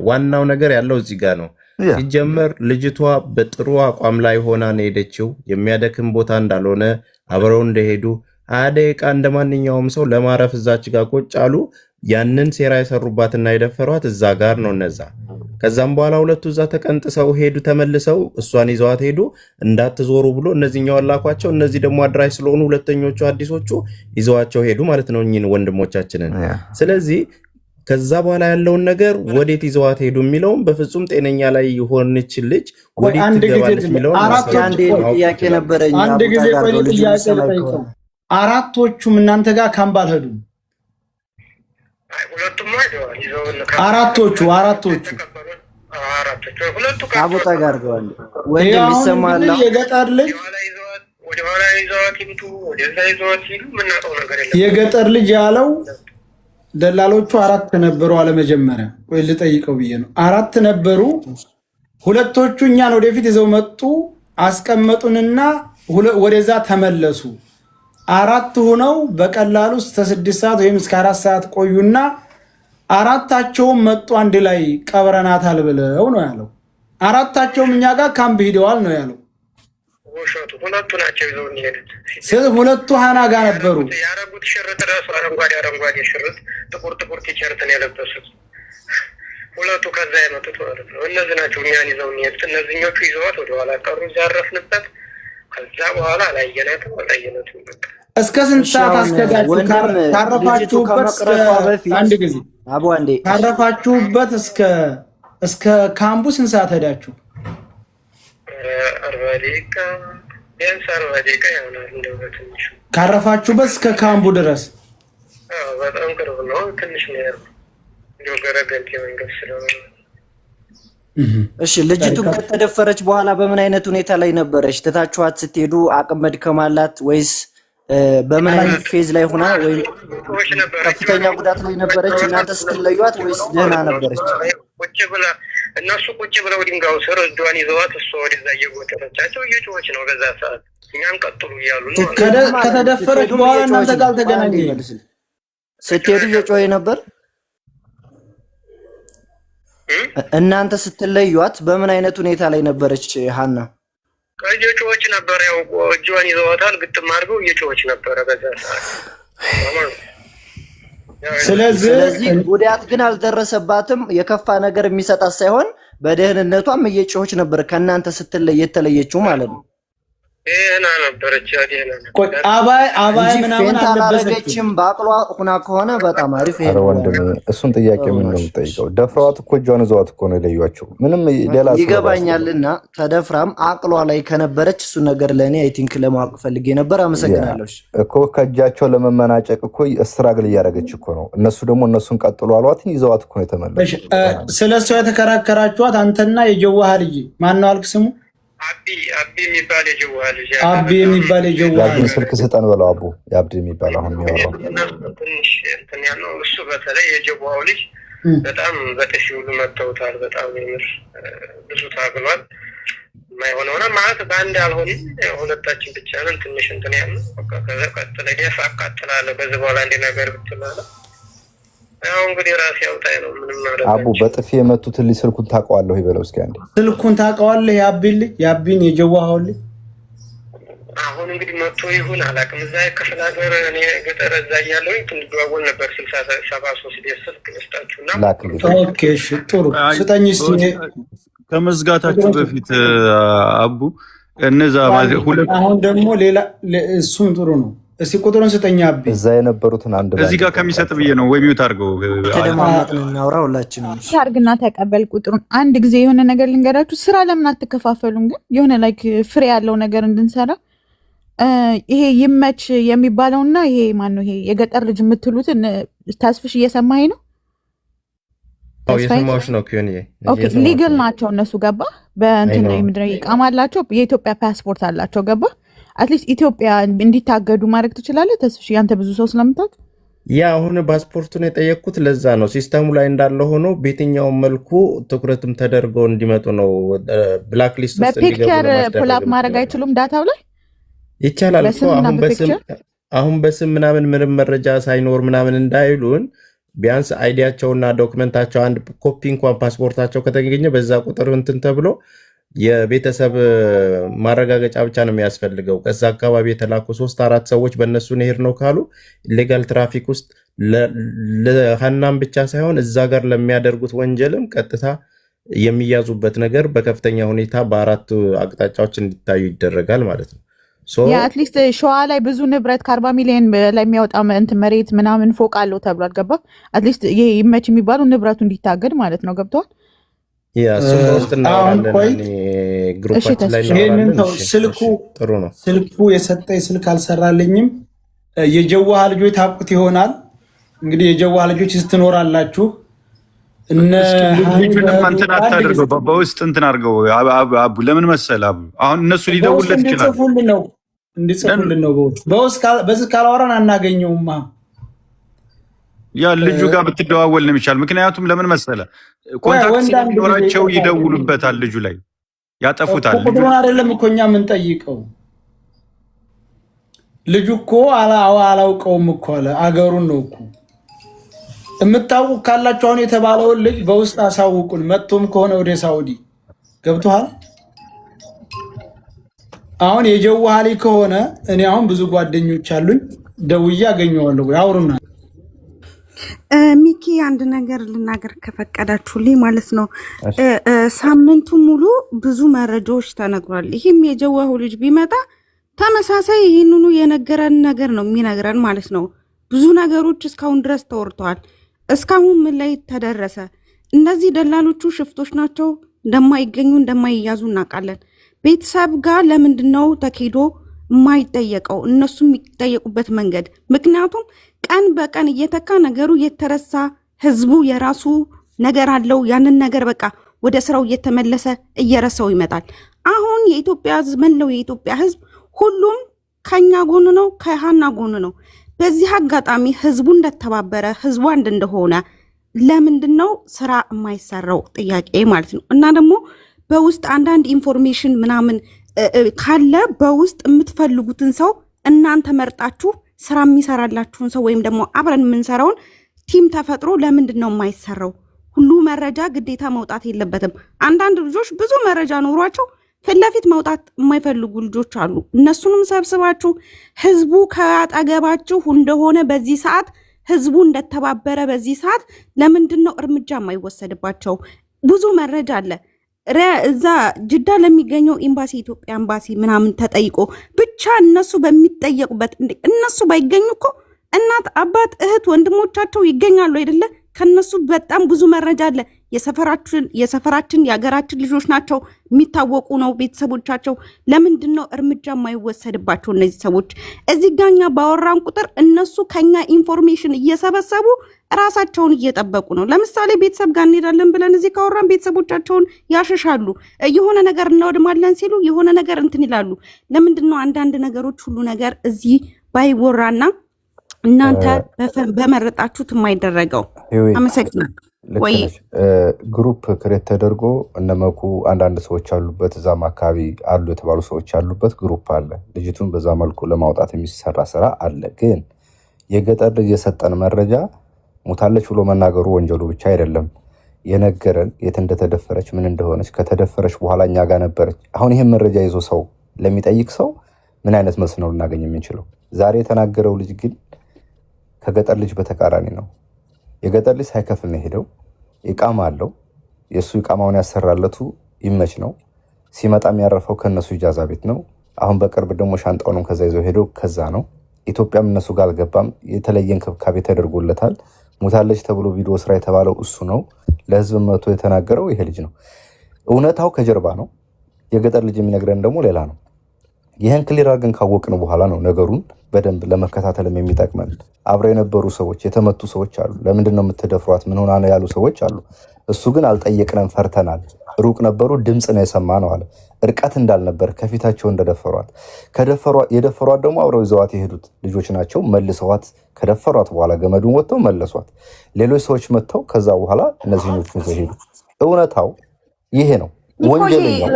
S5: ዋናው ነገር ያለው እዚህ ጋር ነው። ሲጀመር ልጅቷ በጥሩ አቋም ላይ ሆና ነው ሄደችው። የሚያደክም ቦታ እንዳልሆነ አብረው እንደሄዱ 20 ደቂቃ እንደማንኛውም ሰው ለማረፍ እዛች ጋር ቁጭ አሉ። ያንን ሴራ የሰሩባትና የደፈሯት እዛ ጋር ነው እነዛ። ከዛም በኋላ ሁለቱ እዛ ተቀንጥሰው ሄዱ። ተመልሰው እሷን ይዘዋት ሄዱ። እንዳትዞሩ ብሎ እነዚህኛው አላኳቸው። እነዚህ ደግሞ አድራሽ ስለሆኑ ሁለተኞቹ አዲሶቹ ይዘዋቸው ሄዱ ማለት ነው እኚህን ወንድሞቻችንን። ስለዚህ ከዛ በኋላ ያለውን ነገር ወዴት ይዘዋት ሄዱ የሚለውም በፍጹም ጤነኛ ላይ የሆነች ልጅ ወዴት ትገባለች የሚለውን
S8: ጥያቄ ነበረኝ።
S1: አራቶቹም እናንተ ጋር ካምፕ አልሄዱም? አራቶቹ
S8: አቡጣ ጋር ገዋል ወይ የሚሰማላ
S1: የገጠር ልጅ የገጠር ልጅ ያለው ደላሎቹ 4 ነበሩ አለ። መጀመሪያ ወይ ልጠይቀው ብዬ ነው። 4 ነበሩ። ሁለቶቹ እኛን ወደፊት ይዘው መጡ፣ አስቀመጡንና ወደዛ ተመለሱ። 4 ሆነው በቀላሉ እስከ 6 ሰዓት ወይም እስከ 4 ሰዓት ቆዩና 4ታቸውም መጡ አንድ ላይ ቀብረናታል ብለው ነው ያለው። 4ታቸውም እኛ ጋር ካምፕ ሂደዋል ነው ያለው።
S2: ሁለቱ ናቸው ይዘው የሚሄዱት።
S1: ሁለቱ ሀና ጋር ነበሩ።
S2: ያረጉት ሽርጥ ራሱ አረንጓዴ ሽርጥ ጥቁር ቲሸርትን የለበሱት ሁለቱ ከዛ የመጡት ማለት ነው። እነዚህ ናቸው እኛን ይዘው የሚሄዱት። እነዚህኞቹ ይዘዋት ወደኋላ ቀሩ። ያረፍንበት ከዛ በኋላ አላየናትም።
S1: እስከ ስንት ሰዓት አስከዳችሁ? ካረፋችሁበት አንድ ጊዜ ካረፋችሁበት እስከ ካምፑ ስንት ሰዓት ሄዳችሁ?
S2: 40 ደቂቃ ቢያንስ 40 ደቂቃ ይሆናል። እንደው በትንሹ
S1: ካረፋችሁበት እስከ ካምፑ ድረስ
S2: በጣም ቅርብ ነው። ትንሽ ነው ያለው እንደው ገረገንቴ መንገድ ስለሆነ።
S8: እሺ ልጅቱ ከተደፈረች በኋላ በምን አይነት ሁኔታ ላይ ነበረች? ትታችኋት ስትሄዱ አቅም መድከም አላት ወይስ በምን አይነት ፌዝ ላይ ሆና ወይም ከፍተኛ ጉዳት ላይ ነበረች? እናንተ ስትለዩት ወይስ ደህና ነበረች?
S2: እነሱ ቁጭ ብለው ድንጋዩ ስር እጇን ይዘዋት እሷ ወደዛ እየጎተተቻቸው እየጮኸች ነው። በዛ ሰዓት እኛም ቀጥሉ እያሉ ነው።
S1: ከተደፈረች በኋላ እናንተ ጋር አልተገናኘም?
S8: ስትሄዱ እየጮኸ ነበር። እናንተ ስትለዩት በምን አይነት ሁኔታ ላይ ነበረች ሀና?
S2: እየጮኸች ነበር። ያው እጇን ይዘዋታል፣ ግጥም አድርገው እየጮኸች ነበረ በዛ ሰዓት።
S8: ስለዚህ ጉዳት ግን አልደረሰባትም። የከፋ ነገር የሚሰጣት ሳይሆን በደህንነቷም እየጮኸች ነበር ከእናንተ ስትለይ የተለየችው ማለት ነው።
S2: ደህና ነበረች።
S1: አባይ ምናምን
S8: አልለበሰችም። በአቅሏ ሁና ከሆነ በጣም አሪፍ።
S3: ኧረ ወንድሜ እሱን ጥያቄ ምን ነው የምጠይቀው? ደፍረዋት እኮ እጇን ይዘዋት እኮ ነው የለዩዋቸው። ምንም ሌላ
S8: ይገባኛልና ተደፍራም አቅሏ ላይ ከነበረች እሱ ነገር ለእኔ አይ ቲንክ ለማወቅ ፈልጌ ነበር። አመሰግናለሁ
S3: እኮ ከእጃቸው ለመመናጨቅ እኮ እስትራግል እያደረገች እኮ ነው። እነሱ ደግሞ እነሱን ቀጥሎ አሏት ይዘዋት እኮ ነው የተመለሱ።
S1: ስለሱ የተከራከራችኋት አንተና የጀዋሃ ልጅ ማነው አልክ ስሙ?
S2: አቢ የሚባል የጀዋሃ ልጅ
S1: አቢ የሚባል የጀዋሃ
S3: ልጅ ስልክ ስጠን በለው። አቡ የአብዲ የሚባል አሁን የሚያወራው
S2: ትንሽ እንትን ያለው እሱ በተለይ የጀዋሃው ልጅ በጣም በጥፊ ሁሉ መተውታል። በጣም የምር ብዙ ታግሏል። የማይሆነውና ማለት በአንድ አልሆንም ሁለታችን ብቻ ነን። ትንሽ እንትን ያለው በቃ ከዛ ቀጥለ ደፋ አቃጥላለሁ በዚህ በኋላ እንደ ነገር ብትላለ ያው እንግዲህ ራስ ያውጣይ ነው። ምንም ማለት
S3: አቡ በጥፊ የመቱትን ልጅ ስልኩን ታውቀዋለህ ይበለው እስኪ አንዴ።
S1: ስልኩን ታውቀዋለህ? ያቢን የጀዋሃው ልጅ
S2: አሁን እንግዲህ መጥቶ ይሁን አላውቅም። እዛ ክፍለ ሀገር እኔ ገጠር እዛ እያለሁኝ ትንደዋወል ነበር። 6073 ደስ ስልክ መስጣችሁና
S1: ኦኬ እሺ ጥሩ ስጠኝ እስቲ
S4: ከመዝጋታችሁ በፊት አቡ እነዛ ሁለት
S1: አሁን ደግሞ ሌላ እሱም ጥሩ ነው። እስቲ ቁጥሩን ስጠኝ አቢ።
S3: እዛ የነበሩትን አንድ
S4: እዚህ ጋር ከሚሰጥ ብዬ ነው ወይ ሚውት አድርገው
S8: እናውራ ሁላችንም
S9: አድርግና ተቀበል ቁጥሩን። አንድ ጊዜ የሆነ ነገር ልንገራችሁ። ስራ ለምን አትከፋፈሉም? ግን የሆነ ላይክ ፍሬ ያለው ነገር እንድንሰራ ይሄ ይመች የሚባለውና ይሄ ማነው ይሄ የገጠር ልጅ የምትሉትን ተስፍሽ እየሰማኸኝ ነው?
S5: የሰማሁሽ ነው።
S9: ኦኬ ሊግል ናቸው እነሱ ገባ። በእንትን ምድረ ይቃማ አላቸው። የኢትዮጵያ ፓስፖርት አላቸው ገባ። አትሊስት ኢትዮጵያ እንዲታገዱ ማድረግ ትችላለህ ተስፍሽ፣ ያንተ ብዙ ሰው ስለምታውቅ።
S5: ያ አሁን ፓስፖርቱን የጠየቅኩት ለዛ ነው። ሲስተሙ ላይ እንዳለ ሆኖ በየትኛውም መልኩ ትኩረትም ተደርገው እንዲመጡ ነው። ብላክ ሊስት ውስጥ
S9: በፒክቸር ፑል ማድረግ አይችሉም? ዳታው ላይ
S5: ይቻላል እኮ አሁን በስም ምናምን ምንም መረጃ ሳይኖር ምናምን እንዳይሉን ቢያንስ አይዲያቸውና ዶክመንታቸው አንድ ኮፒ እንኳን ፓስፖርታቸው ከተገኘ በዛ ቁጥር እንትን ተብሎ የቤተሰብ ማረጋገጫ ብቻ ነው የሚያስፈልገው። ከዛ አካባቢ የተላኩ 3-4 ሰዎች በእነሱ ነሄድ ነው ካሉ ኢሌጋል ትራፊክ ውስጥ ለሃናም ብቻ ሳይሆን እዛ ጋር ለሚያደርጉት ወንጀልም ቀጥታ የሚያዙበት ነገር በከፍተኛ ሁኔታ በአራት አቅጣጫዎች እንዲታዩ ይደረጋል ማለት ነው።
S9: አትሊስት ሸዋ ላይ ብዙ ንብረት ከ40 ሚሊዮን ላይ የሚያወጣ እንትን መሬት ምናምን ፎቅ አለው ተብሏል ገባ። አትሊስት ይሄ ይመች የሚባለው ንብረቱ እንዲታገድ ማለት ነው ገብቷል።
S1: ስልኩ የሰጠኝ ስልክ አልሰራልኝም። የጀዋሃ ልጆች ታውቁት ይሆናል እንግዲህ የጀዋሃ ልጆች ስትኖራላችሁ
S4: እንትን አታድርገው፣ በውስጥ እንትን አድርገው። አቡ ለምን መሰለህ አቡ አሁን እነሱ ሊደውልለት ይችላል
S1: እንዲጽፉልን ነው። በውስጥ በዚህ ካላወራን አናገኘውማ።
S4: ያ ልጁ ጋር ብትደዋወል ነው የሚቻል። ምክንያቱም ለምን መሰለህ ኮንታክት ሲኖራቸው ይደውሉበታል፣ ልጁ ላይ ያጠፉታል።
S1: ቁጥሩን አይደለም እኮ እኛ የምንጠይቀው። ልጁ እኮ አላውቀውም እኮ አለ። አገሩን ነው እኮ የምታውቁ ካላችሁ አሁን የተባለውን ልጅ በውስጥ አሳውቁን። መጥቶም ከሆነ ወደ ሳውዲ ገብቶሃል። አሁን የጀዋሃ ልጅ ከሆነ እኔ አሁን ብዙ ጓደኞች አሉኝ፣ ደውዬ አገኘዋለሁ። ያውሩና
S10: ሚኪ አንድ ነገር ልናገር ከፈቀዳችሁልኝ ማለት ነው። ሳምንቱ ሙሉ ብዙ መረጃዎች ተነግሯል። ይህም የጀዋሃ ልጅ ቢመጣ ተመሳሳይ ይህንኑ የነገረን ነገር ነው የሚነግረን ማለት ነው። ብዙ ነገሮች እስካሁን ድረስ ተወርተዋል። እስካሁን ምን ላይ ተደረሰ? እነዚህ ደላሎቹ ሽፍቶች ናቸው፣ እንደማይገኙ እንደማይያዙ እናውቃለን። ቤተሰብ ጋር ለምንድነው ተኬዶ የማይጠየቀው? እነሱ የሚጠየቁበት መንገድ፣ ምክንያቱም ቀን በቀን እየተካ ነገሩ እየተረሳ ህዝቡ የራሱ ነገር አለው። ያንን ነገር በቃ ወደ ስራው እየተመለሰ እየረሳው ይመጣል። አሁን የኢትዮጵያ ህዝብ መለው የኢትዮጵያ ህዝብ ሁሉም ከኛ ጎን ነው፣ ከሃና ጎን ነው። በዚህ አጋጣሚ ህዝቡ እንደተባበረ ህዝቡ አንድ እንደሆነ ለምንድነው ስራ የማይሰራው ጥያቄ ማለት ነው። እና ደግሞ በውስጥ አንዳንድ ኢንፎርሜሽን ምናምን ካለ በውስጥ የምትፈልጉትን ሰው እናንተ መርጣችሁ ስራ የሚሰራላችሁን ሰው ወይም ደግሞ አብረን የምንሰራውን ቲም ተፈጥሮ ለምንድን ነው የማይሰራው? ሁሉ መረጃ ግዴታ መውጣት የለበትም። አንዳንድ ልጆች ብዙ መረጃ ኖሯቸው ፊት ለፊት መውጣት የማይፈልጉ ልጆች አሉ። እነሱንም ሰብስባችሁ ህዝቡ ከአጠገባችሁ እንደሆነ በዚህ ሰዓት ህዝቡ እንደተባበረ በዚህ ሰዓት ለምንድነው እርምጃ የማይወሰድባቸው? ብዙ መረጃ አለ። እዛ ጅዳ ለሚገኘው ኤምባሲ ኢትዮጵያ ኤምባሲ ምናምን ተጠይቆ ብቻ እነሱ በሚጠየቁበት እነሱ ባይገኙ እኮ እናት አባት እህት ወንድሞቻቸው ይገኛሉ አይደለ? ከነሱ በጣም ብዙ መረጃ አለ። የሰፈራችን የሀገራችን ልጆች ናቸው፣ የሚታወቁ ነው ቤተሰቦቻቸው። ለምንድነው እርምጃ የማይወሰድባቸው እነዚህ ሰዎች? እዚህ ጋኛ ባወራን ቁጥር እነሱ ከኛ ኢንፎርሜሽን እየሰበሰቡ ራሳቸውን እየጠበቁ ነው። ለምሳሌ ቤተሰብ ጋር እንሄዳለን ብለን እዚህ ካወራን ቤተሰቦቻቸውን ያሸሻሉ። የሆነ ነገር እናወድማለን ሲሉ የሆነ ነገር እንትን ይላሉ። ለምንድነው አንዳንድ ነገሮች ሁሉ ነገር እዚህ ባይወራና እናንተ በመረጣችሁት የማይደረገው? አመሰግናለሁ። ወይ
S3: ግሩፕ ክሬት ተደርጎ እነመኩ አንዳንድ ሰዎች አሉበት፣ እዛም አካባቢ አሉ የተባሉ ሰዎች ያሉበት ግሩፕ አለ። ልጅቱን በዛ መልኩ ለማውጣት የሚሰራ ስራ አለ። ግን የገጠር ልጅ የሰጠን መረጃ ሙታለች ብሎ መናገሩ ወንጀሉ ብቻ አይደለም። የነገረን የት እንደተደፈረች ምን እንደሆነች፣ ከተደፈረች በኋላ እኛ ጋር ነበረች። አሁን ይህን መረጃ ይዞ ሰው ለሚጠይቅ ሰው ምን አይነት መልስ ነው ልናገኝ የምንችለው? ዛሬ የተናገረው ልጅ ግን ከገጠር ልጅ በተቃራኒ ነው። የገጠር ልጅ ሳይከፍል ነው ሄደው። ኢቃማ አለው። የእሱ ኢቃማውን ያሰራለቱ ይመች ነው። ሲመጣ የሚያረፈው ከነሱ ኢጃዛ ቤት ነው። አሁን በቅርብ ደግሞ ሻንጣውንም ከዛ ይዘው ሄደው ከዛ ነው። ኢትዮጵያም እነሱ ጋር አልገባም። የተለየ እንክብካቤ ተደርጎለታል። ሙታለች ተብሎ ቪዲዮ ስራ የተባለው እሱ ነው። ለህዝብ መቶ የተናገረው ይሄ ልጅ ነው። እውነታው ከጀርባ ነው። የገጠር ልጅ የሚነግረን ደግሞ ሌላ ነው። ይህን ክሊር አድርገን ካወቅን በኋላ ነው ነገሩን በደንብ ለመከታተልም የሚጠቅመን። አብረው የነበሩ ሰዎች የተመቱ ሰዎች አሉ። ለምንድን ነው የምትደፍሯት ምን ሆና ነው ያሉ ሰዎች አሉ። እሱ ግን አልጠየቅንም፣ ፈርተናል፣ ሩቅ ነበሩ፣ ድምፅ ነው የሰማ ነው አለ። እርቀት እንዳልነበር ከፊታቸው እንደደፈሯት የደፈሯት ደግሞ አብረው ይዘዋት የሄዱት ልጆች ናቸው። መልሰዋት ከደፈሯት በኋላ ገመዱን ወጥተው መለሷት። ሌሎች ሰዎች መጥተው ከዛ በኋላ እነዚህኞቹን ይዘው ሄዱ። እውነታው ይሄ ነው። ወንጀለኛው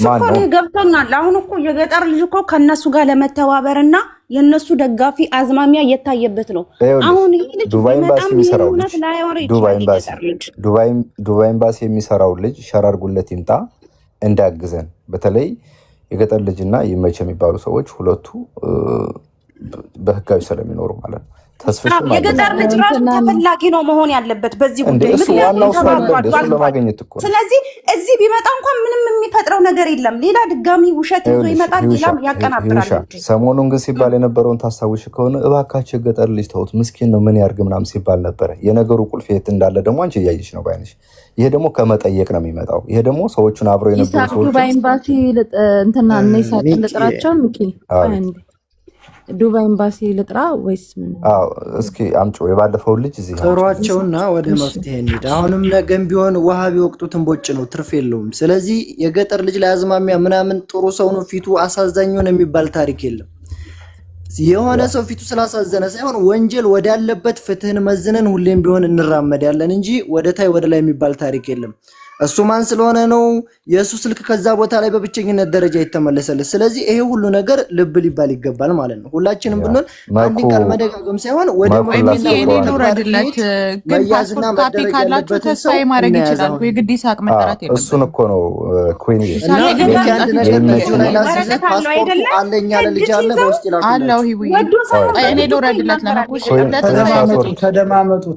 S3: ማን ነው?
S10: ገብቶናል። አሁን እኮ የገጠር ልጅ እኮ ከነሱ ጋር ለመተባበርና የነሱ ደጋፊ አዝማሚያ እየታየበት ነው። አሁን ይሄ ልጅ
S3: ዱባይ ኤምባሲ የሚሰራው ልጅ ዱባይ ኤምባሲ የሚሰራው ልጅ ሸራርጉለት ይምጣ እንዳግዘን። በተለይ የገጠር ልጅና ይመች የሚባሉ ሰዎች ሁለቱ በህጋዊ ስለሚኖሩ ማለት ነው።
S10: የገጠር ልጅ ራሱ ተፈላጊ ነው መሆን ያለበት በዚህ ጉዳይ።
S3: ለማግኘት እኮ
S10: ስለዚህ እዚህ ቢመጣ እንኳን ምንም የሚፈጥረው ነገር የለም። ሌላ ድጋሚ ውሸት ይዞ ይመጣል፣ ሌላም ያቀናብራል።
S3: ሰሞኑን ግን ሲባል የነበረውን ታስታውሽ ከሆነ እባካቸው የገጠር ልጅ ተውት፣ ምስኪን ነው፣ ምን ያርግ ምናምን ሲባል ነበረ። የነገሩ ቁልፍ የት እንዳለ ደግሞ አንቺ እያየሽ ነው ባይነሽ። ይሄ ደግሞ ከመጠየቅ ነው የሚመጣው። ይሄ ደግሞ ሰዎቹን አብረው የነበሩ ሰዎች
S6: ዱባይ ኤምባሲ እንትና ነይሳ ልጥራቸው ሚኪ ዱባይ ኤምባሲ ልጥራ ወይስ ምን?
S3: እስኪ አምጪ የባለፈው ልጅ እዚህ
S8: ጥሯቸውና ወደ መፍትሄ እንሂድ። አሁንም ነገም ቢሆን ውሃ ቢወቅጡትን ቦጭ ነው፣ ትርፍ የለውም። ስለዚህ የገጠር ልጅ ላይ አዝማሚያ ምናምን ጥሩ ሰው ነው ፊቱ አሳዛኝ ሆነ የሚባል ታሪክ የለም። የሆነ ሰው ፊቱ ስላሳዘነ ሳይሆን ወንጀል ወዳለበት ፍትህን መዝነን ሁሌም ቢሆን እንራመዳለን እንጂ ወደ ታይ ወደ ላይ የሚባል ታሪክ የለም። እሱ ማን ስለሆነ ነው የእሱ ስልክ ከዛ ቦታ ላይ በብቸኝነት ደረጃ ይተመለሰለት? ስለዚህ ይሄ ሁሉ ነገር ልብ ሊባል ይገባል ማለት ነው። ሁላችንም ብንሆን አንድ ቃል መደጋገም ሳይሆን ወደ
S9: ወይሚሊየኔኖረድለት ግን ፓስፖርት ካፒ ካላችሁ ተስፋዬ ማድረግ ይችላል። የግድ ይሳቅ መጠራት የለም።
S3: እሱን እኮ ነው ኩዊን
S8: አለኛ ለልጅ አለ በውስጥ ይላል
S9: አለው ሂዊ እኔ ልውረድለት ለመኩሽ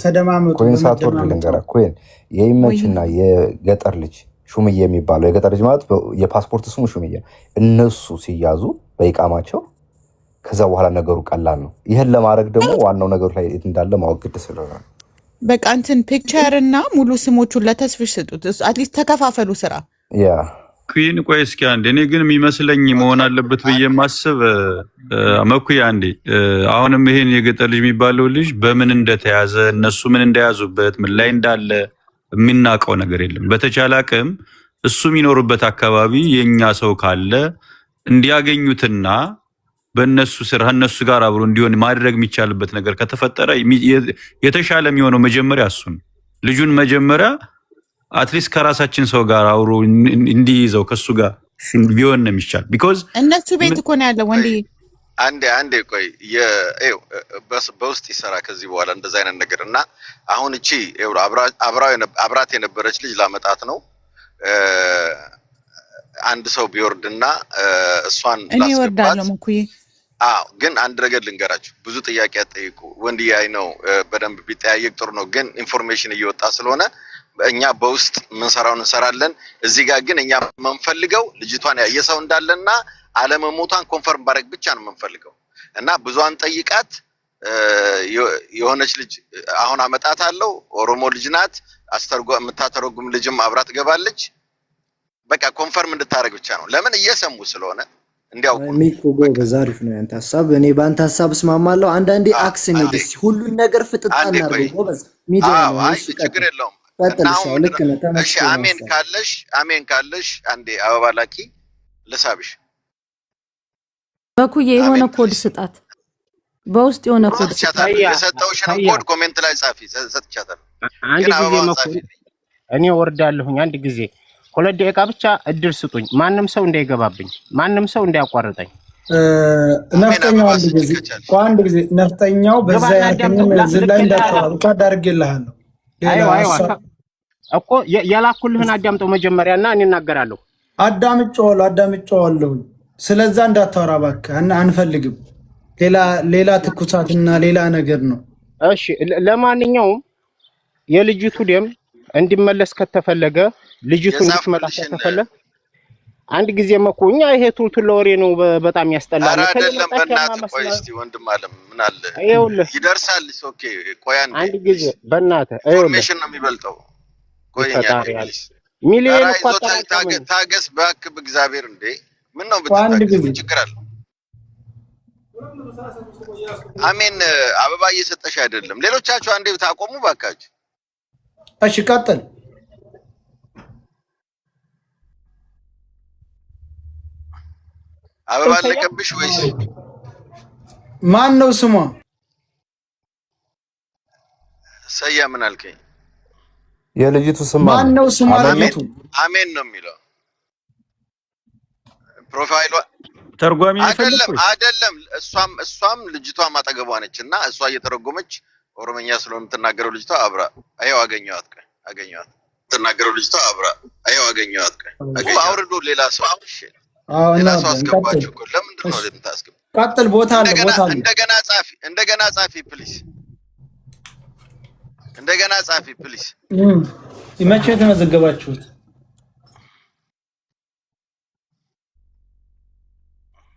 S1: ተደማመጡ
S3: ኩዊን ሳትወርድ ልንገራ ኩዊን የይመችና የገጠር ልጅ ሹምዬ የሚባለው የገጠር ልጅ ማለት የፓስፖርት ስሙ ሹምዬ፣ እነሱ ሲያዙ በኢቃማቸው ከዛ በኋላ ነገሩ ቀላል ነው። ይህን ለማድረግ ደግሞ ዋናው ነገሩ ላይ እንዳለ ማወቅ ግድ ስለሆነ
S9: በቃ እንትን ፒክቸር እና ሙሉ ስሞቹን ለተስፍሽ ስጡት። አትሊስት ተከፋፈሉ ስራ።
S3: ያ
S4: ኩዊን ቆይ እስኪ አንዴ፣ እኔ ግን የሚመስለኝ መሆን አለበት ብዬ ማስብ መኩያ አንዴ፣ አሁንም ይሄን የገጠር ልጅ የሚባለው ልጅ በምን እንደተያዘ እነሱ ምን እንደያዙበት ምን ላይ እንዳለ የሚናቀው ነገር የለም። በተቻለ አቅም እሱ የሚኖርበት አካባቢ የኛ ሰው ካለ እንዲያገኙትና በእነሱ ስራ እነሱ ጋር አብሮ እንዲሆን ማድረግ የሚቻልበት ነገር ከተፈጠረ የተሻለ የሚሆነው መጀመሪያ እሱን ልጁን መጀመሪያ አትሊስት ከራሳችን ሰው ጋር አብሮ እንዲይዘው ከሱ ጋር ቢሆን ነው የሚቻል። ቢኮዝ እነሱ
S9: ቤት እኮ ነው ያለው ወንዴ።
S7: አንዴ ቆይ በውስጥ ይሰራ ከዚህ በኋላ እንደዛ አይነት ነገር እና አሁን እቺ አብራት የነበረች ልጅ ላመጣት ነው። አንድ ሰው ቢወርድና እሷን
S9: እኔ ወርዳለሁ መኩዬ
S7: ግን አንድ ነገር ልንገራችሁ፣ ብዙ ጥያቄ አትጠይቁ። ወንድዬ አይ ነው በደንብ ቢጠያየቅ ጥሩ ነው፣ ግን ኢንፎርሜሽን እየወጣ ስለሆነ እኛ በውስጥ ምንሰራውን እንሰራለን። እዚህ ጋር ግን እኛ የምንፈልገው ልጅቷን ያየ ሰው እንዳለና አለመሞቷን ኮንፈርም ባረግ ብቻ ነው የምንፈልገው እና ብዙን ጠይቃት። የሆነች ልጅ አሁን አመጣታለሁ፣ ኦሮሞ ልጅ ናት፣ የምታተረጉም ልጅም አብራ ትገባለች። በቃ ኮንፈርም እንድታረግ ብቻ ነው። ለምን እየሰሙ ስለሆነ እንዲያውቁ።
S8: ሚኮ ጎበዝ፣ አሪፍ ነው ያንተ ሐሳብ። እኔ ባንተ ሐሳብ እስማማለሁ። አንዳንዴ አክስ ሜዲስ ሁሉን ነገር ፍጥጣ እናርገው። ጎበዝ ሚዲያ ነው። እሺ
S7: ችግር የለውም።
S8: ልክ ነህ።
S7: እሺ አሜን ካለሽ አንዴ አበባ ላኪ ልሳብሽ።
S6: በኩዬ የሆነ ኮድ ስጣት፣ በውስጥ የሆነ ኮድ ስጣት።
S7: የሰጠውሽን ኮድ ኮሜንት ላይ ጻፊ፣ ሰጥቻታለሁ።
S11: አንድ ጊዜ መኩ እኔ ወርዳለሁኝ። አንድ ጊዜ 2 ደቂቃ ብቻ እድል ስጡኝ። ማንም ሰው እንዳይገባብኝ፣ ማንም ሰው እንዳያቋርጠኝ።
S1: ነፍጠኛው አንድ ጊዜ ነፍጠኛው በዛ ያከኝ ዝላይ እንዳታወራ አዳርጌልሃለሁ።
S11: እኮ ያላኩልህን አዳምጠው መጀመሪያና እኔ እናገራለሁ።
S1: አዳምጬዋለሁ። ስለዛ እንዳታወራ እባክህ፣ አንፈልግም። ሌላ ትኩሳትና ሌላ ነገር ነው።
S11: እሺ ለማንኛውም የልጅቱ ደም እንዲመለስ ከተፈለገ ልጅቱ እንድትመጣ ከተፈለገ አንድ ጊዜ መኮኛ ይሄ ቱልቱል ለወሬ ነው፣ በጣም ያስጠላል።
S7: አይደለም በእናትህ ቆይ እስቲ ወንድም አለም ምን አለ ይደርሳል። ኦኬ ቆይ
S11: አንድ ጊዜ በእናትህ
S7: ኢንፎርሜሽን ነው የሚበልጠው። ቆይኛ
S11: ሚሊዮን እኮ
S7: ታገስ እባክህ በእግዚአብሔር። እንዴ ምን ነው ብትታገስ ችግር አለ? አሜን አበባ እየሰጠሽ አይደለም። ሌሎቻችሁ አንዴ ታቆሙ ባካችሁ።
S1: እሺ ቀጥል።
S7: አበባ ለቀብሽ ወይስ
S1: ማን ነው ስሟ?
S7: ሰያ ምን አልከኝ?
S3: የልጅቱ ስም
S1: ማን ነው ስሟ?
S7: አሜን ነው የሚለው ፕሮፋይሏ።
S4: ተርጓሚ
S7: አይደለም እሷም ልጅቷም አጠገቧ ነችና እሷ እየተረጎመች ኦሮሞኛ ስለሆነ የምትናገረው ልጅቷ አብራ አየው አገኘኋት የምትናገረው ልጅቷ አብራ አየው አገኘኋት። አውርዶ ሌላ ሰው አስገባችሁ እኮ ለምንድን ነው የምታስገባው?
S1: ቀጥል። ቦታ አለ።
S7: እንደገና ጻፊ ፕሊስ። እንደገና ጻፊ ፕሊስ።
S1: መቼ ተመዘገባችሁት?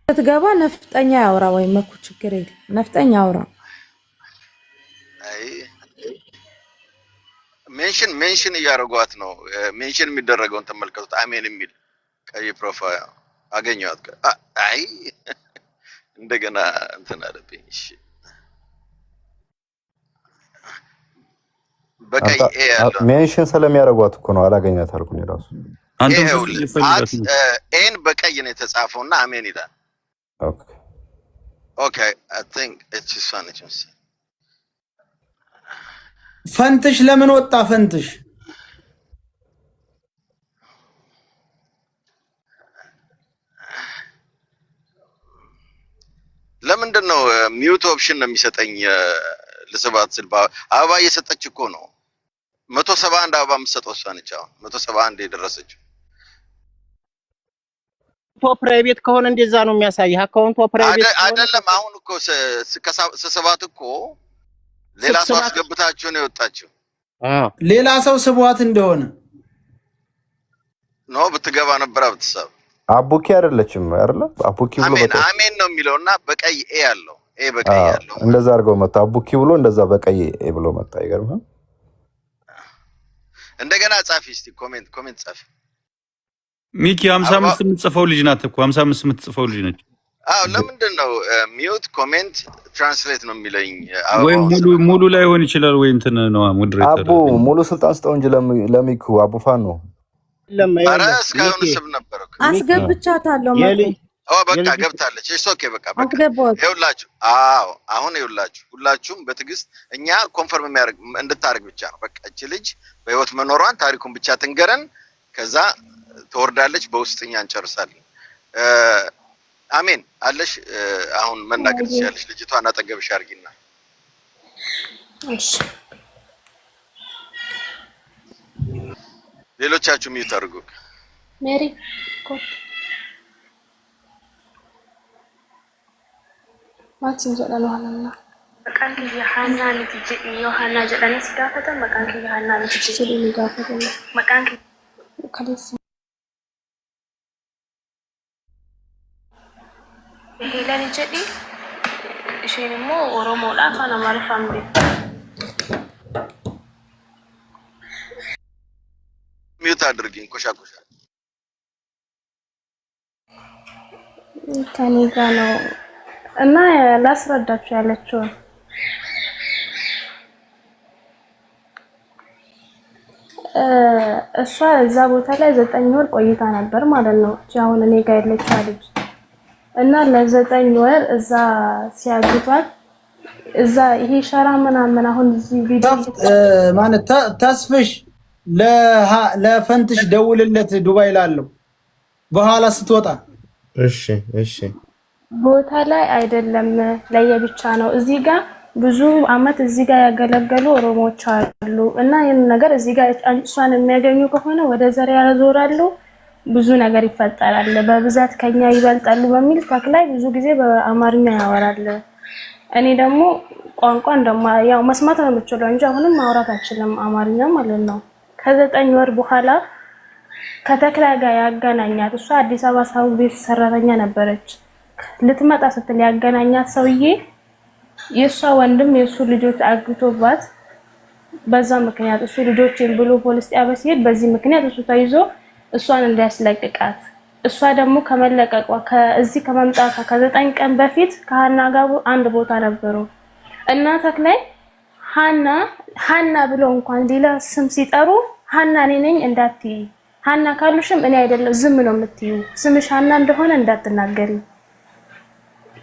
S6: ትገባ ነፍጠኛ ያውራ ወይ መኩ ችግር የለም። ነፍጠኛ ያውራ።
S7: አይ ሜንሽን እያደረጓት ነው። ሜንሽን የሚደረገውን ተመልከቱት። አሜን የሚል ቀይ ፕሮፋይል አገኘኋት። አይ እንደገና እንትን አለብኝ። እሺ በቀይ ያለው
S3: ሜንሽን ስለሚያደርጓት እኮ ነው አላገኛት አልኩኝ። ራሱ
S7: ኤን በቀይ ነው የተጻፈውና አሜን ይላል። ኦኬ አይ ቲንክ ኢትስ ፋኒች።
S1: ፈንትሽ ለምን ወጣ? ፈንትሽ
S7: ለምንድን ነው ሚውት ኦፕሽን ነው የሚሰጠኝ? ለሰባት ስልባ አበባ እየሰጠች እኮ ነው። 171 አበባ የምትሰጠው እሷ ነች። አሁን 171 የደረሰችው
S11: ፕራይቬት ከሆነ እንደዛ ነው የሚያሳይህ። አካውንቱ ፕራይቬት
S7: አይደለም። አሁን እኮ ስሰባት እኮ ሌላ ሰው አስገብታችሁ ነው የወጣችው።
S1: ሌላ ሰው ስቧት እንደሆነ
S7: ነው ብትገባ ነበር ብትሳብ።
S3: አቡኪ አይደለችም አይደለ? አቡኪ ብሎ
S7: አሜን ነው የሚለውና በቀይ ኤ ያለው በቀይ ያለው
S3: እንደዛ አድርገው መጣ። አቡኪ ብሎ እንደዛ በቀይ ኤ ብሎ መጣ። ይገርምህ።
S7: እንደገና ጻፊ እስቲ ኮሜንት ጻፊ።
S4: ሚኪ 55 የምትጽፈው ልጅ ናት እኮ 55 የምትጽፈው ልጅ ነች።
S7: ለምንድን ነው ሚውት ኮሜንት ትራንስሌት ነው የሚለኝ?
S4: ወይ ሙሉ ላይ ሆን ይችላል ወይ እንትን ነው ሞዴሬተር።
S3: አቡ ሙሉ ስልጣን ስጠው እንጂ ለሚኩ አቡ ፋን ነው።
S7: ኧረ እስካሁን ስብ ነበር እኮ
S6: አስገብቻታለሁ።
S7: በቃ ገብታለች። እሺ ኦኬ በቃ ይኸውላችሁ። አሁን ይኸውላችሁ ሁላችሁም በትዕግስት እኛ ኮንፈርም የሚያደርግ እንድታደርግ ብቻ ነው። በቃ እቺ ልጅ በህይወት መኖሯን ታሪኩን ብቻ ትንገረን። ከዛ ትወርዳለች። በውስጥኛ እንጨርሳለን። አሜን አለሽ። አሁን መናገር ትችያለሽ። ልጅቷን አጠገብሽ አድርጊና።
S12: እሺ
S7: ሌሎቻችሁ ሚዩት አድርጉ።
S12: ሜሪ Maatiin jedhan waanana. Maqaan kiyya Haannaa miti jedhi yoo Haannaa jedhanis gaafatan maqaan kiyya Haannaa miti jedhi ni gaafatan. Maqaan kiyya kaleessa. Heelani jedhi isheen immoo Oromoodha afaan Amaariffaan beektu.
S7: ሚዩት አድርጊኝ ኮሻ
S12: ከኔ ጋር ነው እና ላስረዳችሁ ያለችው እሷ እዛ ቦታ ላይ 9 ወር ቆይታ ነበር ማለት ነው። አሁን እኔ ጋር ያለችው ልጅ እና ለ9 ወር እዛ ሲያግቷት እዛ ይሄ ሸራ ምናምን አሁን እዚህ ቪዲዮ
S1: ማለት ተስፍሽ ለፈንትሽ ደውልለት ዱባይ ላለው በኋላ ስትወጣ
S5: እሺ
S12: ቦታ ላይ አይደለም ለየብቻ ነው። እዚህ ጋር ብዙ አመት እዚህ ጋር ያገለገሉ ኦሮሞዎች አሉ እና ይሄን ነገር እዚህ ጋር እሷን የሚያገኙ ከሆነ ወደ ዘር ያዞራሉ፣ ብዙ ነገር ይፈጠራል። በብዛት ከኛ ይበልጣሉ በሚል ተክላይ ብዙ ጊዜ በአማርኛ ያወራል። እኔ ደግሞ ቋንቋ ያው መስማት ነው የምችለው እንጂ አሁንም ማውራት አልችልም አማርኛ ማለት ነው። ከ9 ወር በኋላ ከተክላይ ጋር ያገናኛት እሷ አዲስ አበባ ሰው ቤት ሰራተኛ ነበረች። ልትመጣ ስትል ያገናኛት ሰውዬ የሷ ወንድም የሱ ልጆች አግቶባት በዛ ምክንያት እሱ ልጆችን ብሎ ፖሊስ ጣቢያ ሲሄድ በዚህ ምክንያት እሱ ተይዞ እሷን እንዲያስለቅቃት እሷ ደግሞ ከመለቀቋ ከዚህ ከመምጣቷ ከ9 ቀን በፊት ከሃና ጋር አንድ ቦታ ነበሩ እና ተክላይ ሃና ብሎ እንኳን ሌላ ስም ሲጠሩ ሃና እኔ ነኝ እንዳትይ፣ ሃና ካሉሽም እኔ አይደለም ዝም ነው የምትዩ፣ ስምሽ ሃና እንደሆነ እንዳትናገሪ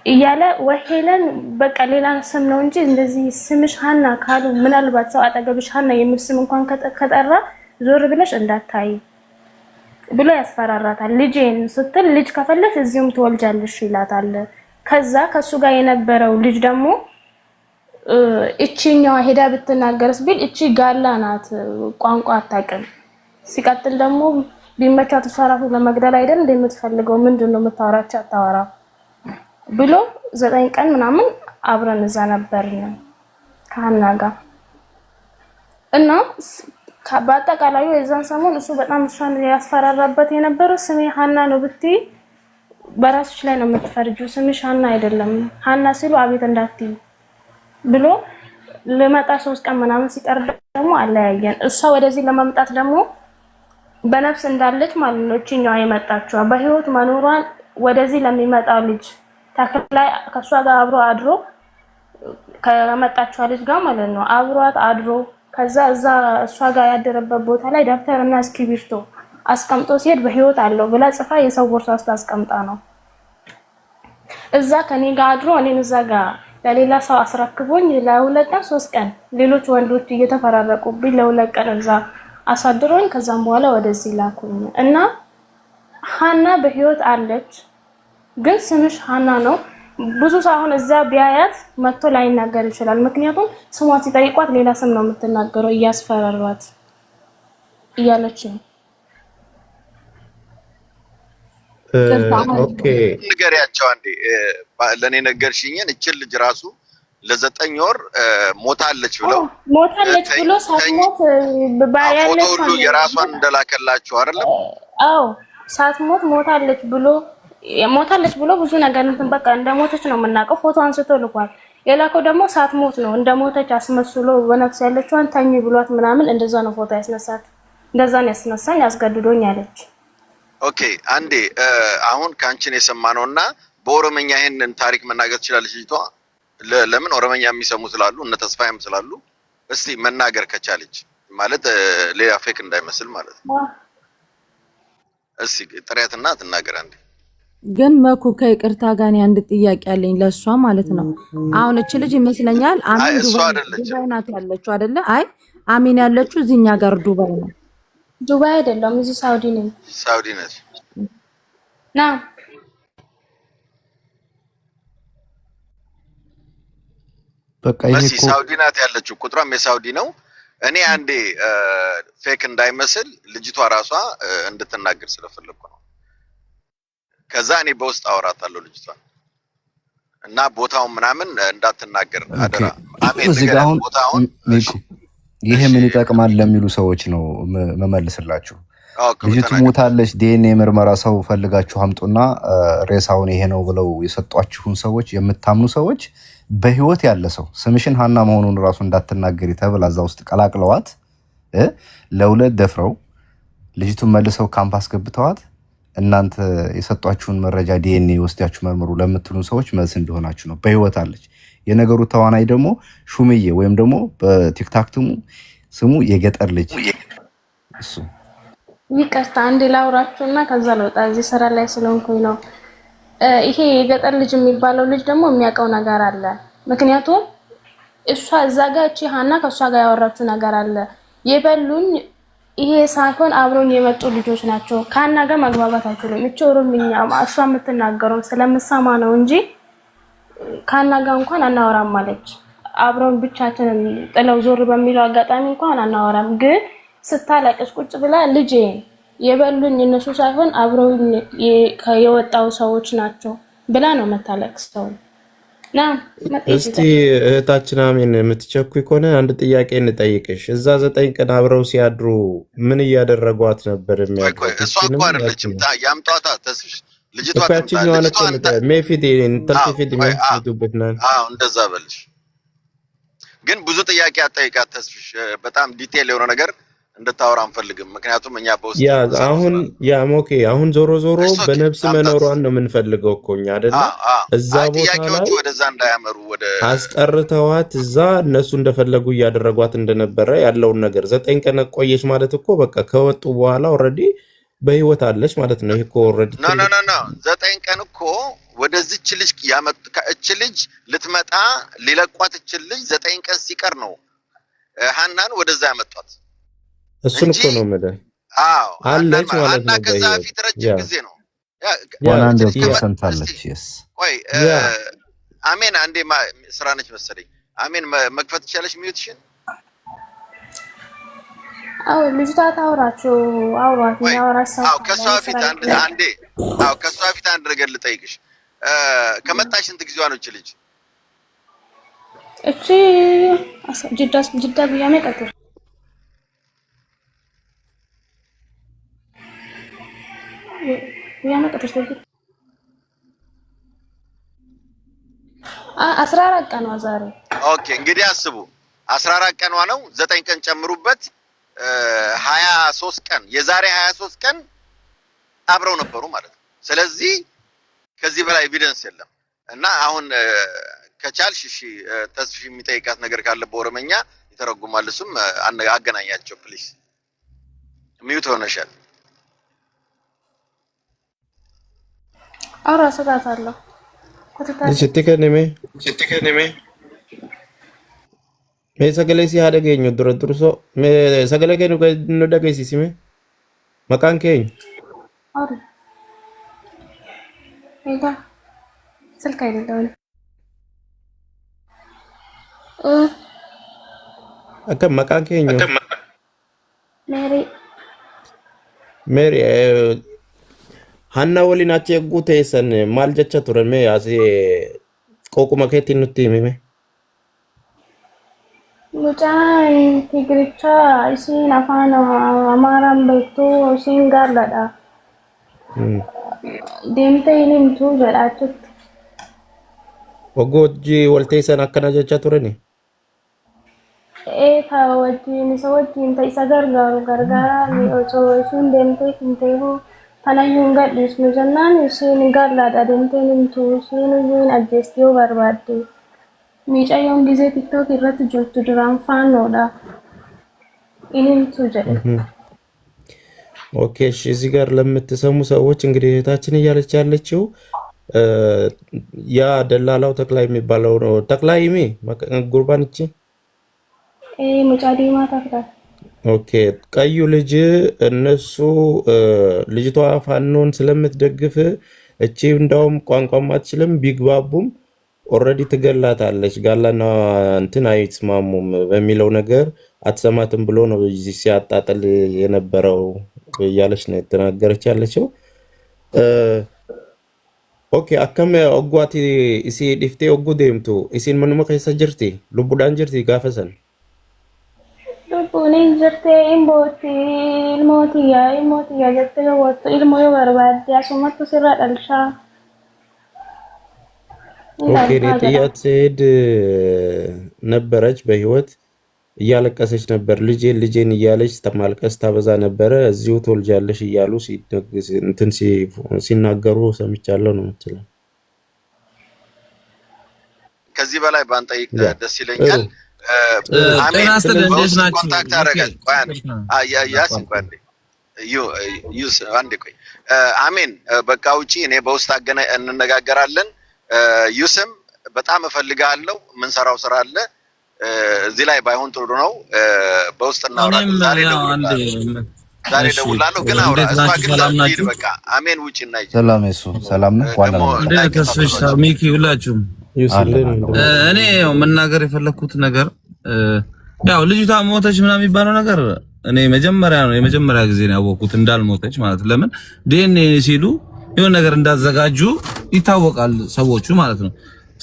S12: እያለ ወሄለን በቃ ሌላ ስም ነው እንጂ እንደዚህ ስምሽ ሃና ካሉ ምናልባት ሰው አጠገብሽ ሃና የሚል ስም እንኳን ከጠራ ዞር ብለሽ እንዳታይ ብሎ ያስፈራራታል። ልጄን ስትል ልጅ ከፈለሽ እዚሁም ትወልጃለሽ ይላታል። ከዛ ከሱ ጋር የነበረው ልጅ ደግሞ እቺኛዋ ሄዳ ብትናገርስ ቢል እቺ ጋላ ናት፣ ቋንቋ አታውቅም። ሲቀጥል ደግሞ ቢመቻት ተፈራፉ ለመግደል አይደል እንደምትፈልገው ምንድነው የምታወራቸው አታወራ ብሎ 9 ቀን ምናምን አብረን እዛ ነበርን ከሃና ጋር እና በአጠቃላዩ የዛን ሰሞን እሱ በጣም እሷን ያስፈራራበት የነበረው ስሜ ሃና ነው ብትይ በራስሽ ላይ ነው የምትፈርጂው፣ ስምሽ ሃና አይደለም፣ ሃና ሲሉ አቤት እንዳትይ ብሎ ለመጣ 3 ቀን ምናምን ሲቀር ደግሞ አለያየን። እሷ ወደዚህ ለማምጣት ደግሞ በነፍስ እንዳለች ማለት ነው እቺኛው የመጣችው በህይወት መኖሯን ወደዚህ ለሚመጣው ልጅ ተክላይ ከሷ ጋር አብሮ አድሮ ከመጣችው ልጅ ጋር ማለት ነው አብሯት አድሮ ከዛ እዛ እሷ ጋር ያደረበት ቦታ ላይ ደብተርና እስክሪብቶ አስቀምጦ ሲሄድ በህይወት አለው ብላ ጽፋ የሰው ቦርሳ ውስጥ አስቀምጣ ነው እዛ ከኔ ጋር አድሮ እኔን እዛ ጋር ለሌላ ሰው አስረክቦኝ ለ2 ቀን 3 ቀን ሌሎች ወንዶች እየተፈራረቁብኝ ለ2 ቀን እዛ አሳድሮኝ ከዛም በኋላ ወደዚህ ላኩኝ እና ሃና በህይወት አለች፣ ግን ስምሽ ሃና ነው። ብዙ ሰው አሁን እዛ ቢያያት መጥቶ ላይናገር ይችላል። ምክንያቱም ስሟን ሲጠይቋት ሌላ ስም ነው የምትናገረው እያስፈራሯት እያለች ነው።
S5: ኦኬ
S7: ንገሪያቸው አንዴ ለኔ ነገርሽኝን እቺን ልጅ ራሱ ለ9 ወር ሞታለች ብሎ ሳትሞት ባያለች ፎቶ ሁሉ የራሷን እንደላከላችሁ አይደለም?
S12: አዎ ሳትሞት ሞታለች ብሎ ብዙ ነገር እንትን በቃ እንደሞተች ነው የምናውቀው። ፎቶ አንስቶ ልኳል። የላከው ደግሞ ሳትሞት ነው እንደሞተች አስመስሎ በነፍስ ያለችዋን ተኝ ብሏት ምናምን እንደዛ ነው ፎቶ ያስነሳት። እንደዛ ነው ያስነሳኝ አስገድዶኝ አለች።
S7: ኦኬ አንዴ አሁን ካንቺን የሰማነውና በኦሮመኛ ይሄንን ታሪክ መናገር ትችላለች ልጅቷ? ለምን ኦሮመኛ የሚሰሙ ስላሉ እነ ተስፋዬም ስላሉ እስቲ መናገር ከቻለች ማለት ሌላ ፌክ እንዳይመስል ማለት ነው። እስቲ ጥሪያትና ትናገር አንዴ።
S6: ግን መኩ ከይቅርታ ጋር አንድ ጥያቄ አለኝ ለሷ ማለት ነው። አሁን እቺ ልጅ ይመስለኛል አሚን ዱባይ ናት ያለችው አይደለ? አይ አሚን ያለችው እዚህኛ ጋር ዱባይ ነው።
S12: ዱባይ አይደለም እዚህ ሳውዲ ነኝ።
S7: ሳውዲ ነች
S12: ና
S5: በቃ ይሄ
S7: ሳውዲ ናት ያለችው፣ ቁጥሯም የሳውዲ ነው። እኔ አንዴ ፌክ እንዳይመስል ልጅቷ ራሷ እንድትናገር ስለፈለኩ ነው። ከዛ እኔ በውስጥ አወራታለሁ ልጅቷን እና ቦታውን ምናምን እንዳትናገር አደራ። አሜን።
S3: እዚህ ጋር አሁን ይሄ ምን ይጠቅማል ለሚሉ ሰዎች ነው መመልስላችሁ። ልጅቱ ሞታለች፣ ዲኤንኤ ምርመራ ሰው ፈልጋችሁ አምጡና ሬሳውን ይሄ ነው ብለው የሰጧችሁን ሰዎች የምታምኑ ሰዎች በህይወት ያለ ሰው ስምሽን ሀና መሆኑን ራሱ እንዳትናገሪ ተብላ እዛ ውስጥ ቀላቅለዋት ለሁለት ደፍረው ልጅቱን መልሰው ካምፓስ ገብተዋት እናንተ የሰጧችሁን መረጃ ዲኤንኤ ወስዳችሁ መርምሩ ለምትሉን ሰዎች መልስ እንደሆናችሁ ነው። በህይወት አለች። የነገሩ ተዋናይ ደግሞ ሹምዬ ወይም ደግሞ በቲክታክ ስሙ የገጠር ልጅ እሱ
S12: ይቅርታ አንዴ ላውራችሁና ከዛ ለውጣ እዚህ ስራ ላይ ስለሆንኩኝ ነው። ይሄ የገጠር ልጅ የሚባለው ልጅ ደግሞ የሚያውቀው ነገር አለ። ምክንያቱም እሷ እዛ ጋር እቺ ሀና ከሷ ጋር ያወራችው ነገር አለ። የበሉኝ ይሄ ሳይሆን አብሮኝ የመጡ ልጆች ናቸው። ከሀና ጋር መግባባት አይችሉም። እቺ ኦሮምኛ እሷ የምትናገረው ስለምሰማ ነው እንጂ ከሀና ጋር እንኳን አናወራም ማለች። አብሮን ብቻችንን ጥለው ዞር በሚለው አጋጣሚ እንኳን አናወራም። ግን ስታለቅስ ቁጭ ብላ ልጄ የበሉኝ እነሱ ሳይሆን አብሮኝ የወጣው ሰዎች ናቸው ብላ ነው መታለቅሰው።
S5: እስቲ እህታችን አሜን የምትቸኩ ከሆነ አንድ ጥያቄ እንጠይቅሽ። እዛ 9 ቀን አብረው ሲያድሩ ምን እያደረጓት ነበር?
S7: እሷ እኮ አይደለችም ያምጧታ ተስፍሽ ልጅቷ
S5: ታችኛው አለች ሜፊት ተልፊት የሚያስቱበት
S7: እንደዛ በልሽ። ግን ብዙ ጥያቄ አጠይቃት ተስፍሽ። በጣም ዲቴል የሆነ ነገር እንድታወራ አንፈልግም። ምክንያቱም እኛ በውስጥ
S5: ኦኬ አሁን ዞሮ በነፍስ መኖሯን ነው የምንፈልገው እኮ እኛ አይደለ? እዛ ቦታ ላይ
S7: ወደዛ እንዳያመሩ ወደ
S5: አስቀርተዋት እዛ እነሱ እንደፈለጉ እያደረጓት እንደነበረ ያለውን ነገር 9 ቀን ቆየች ማለት እኮ በቃ ከወጡ በኋላ ኦልሬዲ በህይወት አለች ማለት ነው። ይሄ እኮ ኦልሬዲ
S7: ኖ 9 ቀን እኮ ወደዚች ልጅ ያመጡ እች ልጅ ልትመጣ ሊለቋት እች ልጅ 9 ቀን ሲቀር ነው ሀናን ወደዛ ያመጣት።
S5: እሱን እኮ ነው ማለት አለች ማለት ነው።
S7: ከዛ ፊት ረጅም ጊዜ ነው
S3: ሰንታለች።
S7: ወይ አሜን አንዴ ስራ ነች መሰለኝ። አሜን መክፈት ይቻለሽ ሚዩትሽን።
S12: ልጅቷ ታውራችሁ አውራት ያወራሰው
S7: ከሷ ፊት ከሷ ፊት አንድ ነገር ልጠይቅሽ። ከመጣሽ ስንት ጊዜዋ ነው እቺ ልጅ?
S12: እቺ ጅዳ ብያሜ ቀጥር ብያሜ ቀጥር 14 ቀኗ ዛሬ።
S7: ኦኬ እንግዲህ አስቡ 14 ቀኗ ነው። 9 ቀን ጨምሩበት 23 ቀን የዛሬ 23 ቀን አብረው ነበሩ ማለት ነው። ስለዚህ ከዚህ በላይ ኤቪደንስ የለም። እና አሁን ከቻልሽ እሺ ተስፍሽ የሚጠይቃት ነገር ካለ በኦሮምኛ ይተረጉማል። እሱም አገናኛቸው ፕሊዝ። ሚዩት ሆነሻል።
S12: አራ ሰጣታለሁ
S5: ስትከነሜ sagalee si haadha keenyu dura durso sagalee keenya nu dhageessisime maqaan keenya akka maqaan keenya Mary Hanna waliin achi eeguu teessan maal jecha ture mee asii qoquma keetiin nutti himime
S12: Mucaan Tigiricha isin afaan Amaaraan beektu isin gaarladha. Deemtee hin himtu jedhaachutti.
S5: Waggaa hojii walteessan akkana jecha turani?
S12: Ka wajjin isa wajjin isa gargaaraa osoo isin deemtee hin ta'u kanayyuu hin gadhiisnu jennaan isin gaarladha deemtee hin himtu isin iyyuu hin ajjeesti yoo barbaadde. Miicayyoon ጊዜ ቲክቶክ irratti jirtu duraan faanoodha. Inimtu jedhe.
S5: ኦኬ እሺ እዚህ ጋር ለምትሰሙ ሰዎች እንግዲህ እህታችን እያለች ያለችው ያ ደላላው ተክላይ የሚባለው ነው። ተክላይ ሚ ጉርባን እቺ
S12: ሙጫ ዲማ ተክላይ
S5: ኦኬ ቀዩ ልጅ እነሱ ልጅቷ ፋኖን ስለምትደግፍ እቺ እንደውም ቋንቋም አትችልም ቢግባቡም ኦሬዲ ትገላታለች ጋላና እንትን አይስማሙም በሚለው ነገር አትሰማትም ብሎ ነው እዚህ ሲያጣጥል የነበረው ያለች ነው የተናገረች ያለችው። اوكي اكم اوغواتي اسي ديفتي اوغو ديمتو اسين منما كيسا جرتي لبودان جرتي غافسن
S12: لبونين جرتي الموتي جرتي وقت المويو برباد يا سمت سرات الشا
S5: اوكي نتيات سيد ነበረች በህይወት እያለቀሰች ነበር ልጄን እያለች ተማልቀስ ታበዛ ነበር እዚሁ ተወልጃለሽ እያሉ እንትን ሲናገሩ ሰምቻለሁ ነው የምትለው
S7: ከዚህ በላይ ባንጠይቅ ደስ ይለኛል አሜን ኮንታክት አረጋል ያሲን ቋንዴ ዩስ አንዴ ቆይ አሜን በቃ ውጪ እኔ በውስጥ እንነጋገራለን ዩስም በጣም እፈልጋለሁ ምን ሰራው ስራ አለ እዚህ ላይ ባይሆን ጥሩ ነው በውስጥ እናወራለን ዛሬ ደውላለሁ ግን አውራ እሷ ግን ለምንድን በቃ አሜን ውጪና ይጀ
S3: ሰላም እሱ ሰላም ነው ቋላ
S13: እንደ ተስፍሽ ሚኪ ሁላችሁም እኔ መናገር የፈለኩት ነገር ያው ልጅቷ ሞተች ምናምን የሚባለው ነገር እኔ የመጀመሪያ ጊዜ ነው ያወቅኩት እንዳልሞተች ማለት ለምን ዲኤንኤ ሲሉ የሆነ ነገር እንዳዘጋጁ ይታወቃል ሰዎቹ ማለት ነው